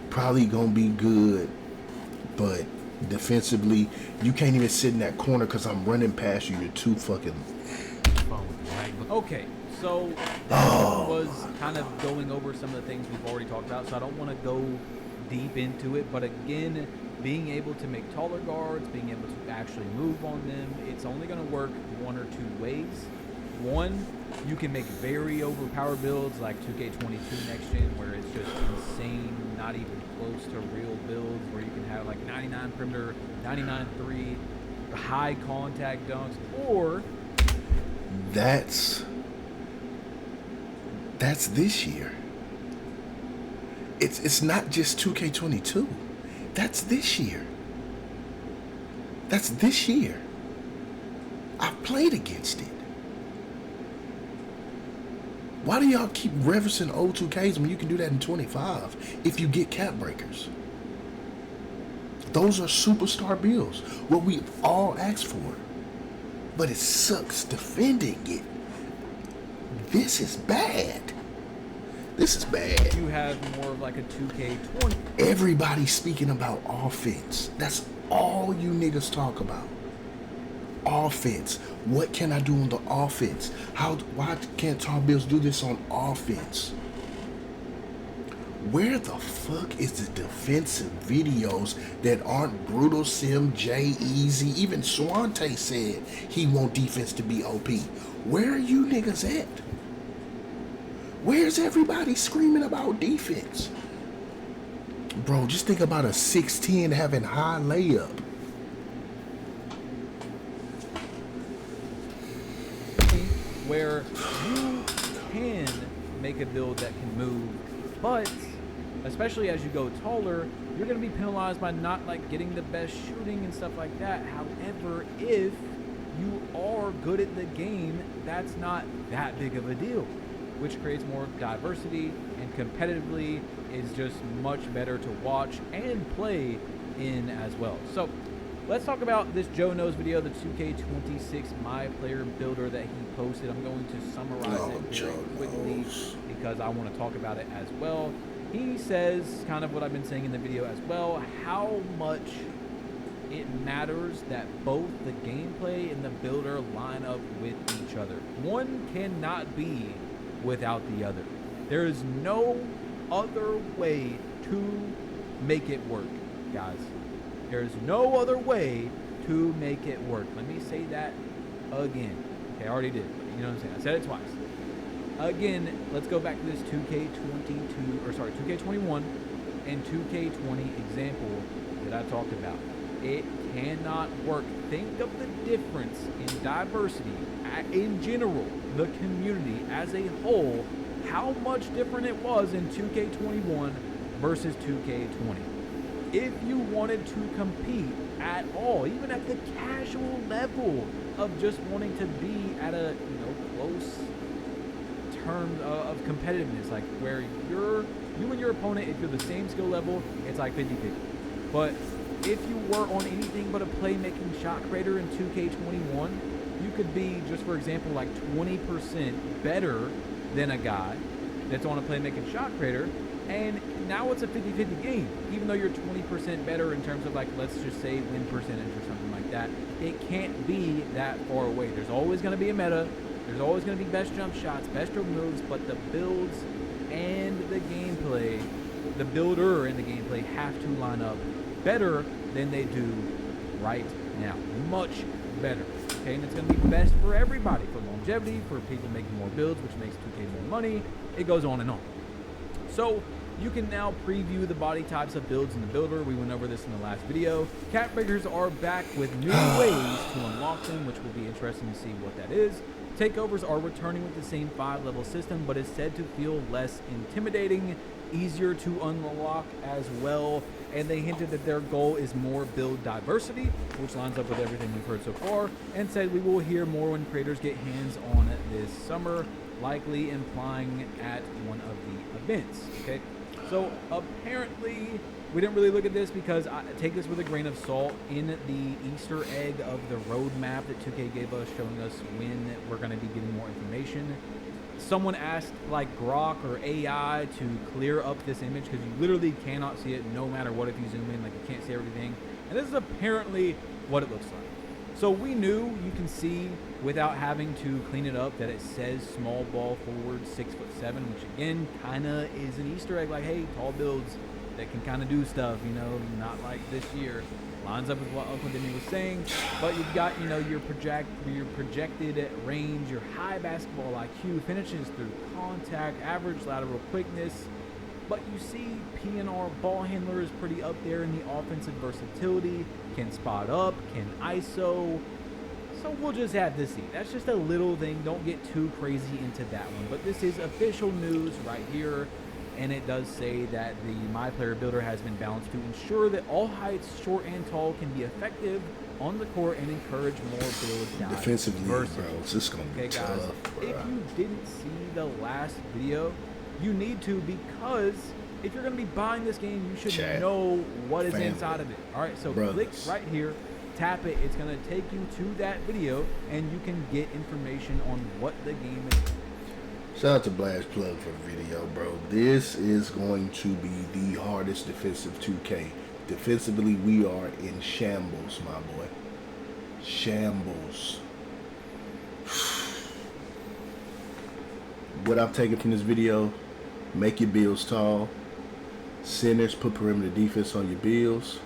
probably gonna be good, but defensively, you can't even sit in that corner because I'm running past you. You're too fucking. Okay, so that was kind of going over some of the things we've already talked about, so I don't want to go deep into it, but again, being able to make taller guards, being able to actually move on them, it's only going to work one or two ways. One, you can make very overpowered builds like 2K22 Next Gen, where it's just insane, not even close to real builds, where you can have like 99 perimeter, 99 3, high contact dunks, or That's this year. It's not just 2K22. That's this year. That's this year. I've played against it. Why do y'all keep referencing old 2Ks when you can do that in 25 if you get cap breakers? Those are superstar builds, what we all asked for. But it sucks defending it. This is bad. This is bad. you have more of like a 2K20. Everybody's speaking about offense. That's all you niggas talk about. Offense. What can I do on the offense? Why can't Tar Bills do this on offense? Where the fuck is the defensive videos that aren't Brutal Sim, Jay Easy? Even Swante said he want defense to be OP. Where are you niggas at? Where's everybody screaming about defense? Bro, just think about a 6'10" having high layup. Where you can make a build that can move, but especially as you go taller, you're going to be penalized by not like getting the best shooting and stuff like that. However, if you are good at the game, that's not that big of a deal, which creates more diversity, and competitively is just much better to watch and play in as well. So let's talk about this Joe Knows video, the 2K26 My Player Builder that he posted. I'm going to summarize it very quickly because I want to talk about it as well. He says kind of what I've been saying in the video as well, how much it matters that both the gameplay and the builder line up with each other. One cannot be without the other. There is no other way to make it work, guys. There's no other way to make it work. Let me say that again. Okay, I already did. But you know what I'm saying? I said it twice. Again, let's go back to this 2K21 and 2K20 example that I talked about. It cannot work. Think of the difference in diversity in general, the community as a whole, how much different it was in 2K21 versus 2K20. If you wanted to compete at all, even at the casual level of just wanting to be at a close term of competitiveness, like where you and your opponent, if you're the same skill level, it's like 50-50. But if you were on anything but a playmaking shot creator in 2K21, you could be, just for example, like 20% better than a guy that's on a playmaking shot creator, and now it's a 50-50 game. Even though you're 20% better in terms of, like, let's just say win percentage or something like that, it can't be that far away. There's always going to be a meta. There's always going to be best jump shots, best stroke moves, but the builds and the gameplay, the builder and the gameplay have to line up better than they do right now. Much better. Okay, and it's going to be best for everybody, for longevity, for people making more builds, which makes 2K more money. It goes on and on. So you can now preview the body types of builds in the builder. We went over this in the last video. Cap breakers are back with new ways to unlock them, which will be interesting to see what that is. Takeovers are returning with the same 5-level system, but is said to feel less intimidating, easier to unlock as well. And they hinted that their goal is more build diversity, which lines up with everything we've heard so far, and said we will hear more when creators get hands on this summer, likely implying at one of the events. Okay, so apparently we didn't really look at this because I take this with a grain of salt. In the Easter egg of the roadmap that 2K gave us, showing us when we're going to be getting more information, someone asked like Grok or AI to clear up this image because you literally cannot see it no matter what if you zoom in. Like, you can't see everything, and this is apparently what it looks like. So we knew, you can see without having to clean it up, that it says small ball forward 6'7", which again kind of is an Easter egg, like, hey, tall builds that can kind of do stuff, not like this year. Lines up with what Uncle Demi was saying, but you've got, your projected range, your high basketball IQ, finishes through contact, average lateral quickness. But you see PNR ball handler is pretty up there in the offensive versatility, can spot up, can ISO. So we'll just have to see. That's just a little thing. Don't get too crazy into that one. But this is official news right here. And it does say that the My Player Builder has been balanced to ensure that all heights, short and tall, can be effective on the court and encourage more build defensively, bro. It's just gonna be tough, guys. bro. If you didn't see the last video, you need to, because if you're gonna be buying this game, you should know what is inside of it. All right, so click right here, tap it. It's gonna take you to that video, and you can get information on what the game is. Shout out to Blast Plug for the video, bro. This is going to be the hardest defensive 2K. Defensively, we are in shambles, my boy. Shambles. What I've taken from this video: make your builds tall. Centers, put perimeter defense on your builds.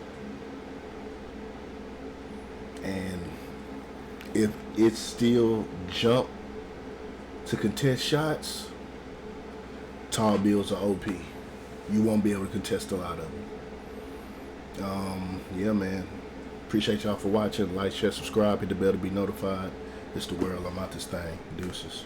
And if it's still jump to contest shots, tall builds are OP. You won't be able to contest a lot of them. Yeah, man. Appreciate y'all for watching. Like, share, subscribe, hit the bell to be notified. It's the world. I'm out this thing. Deuces.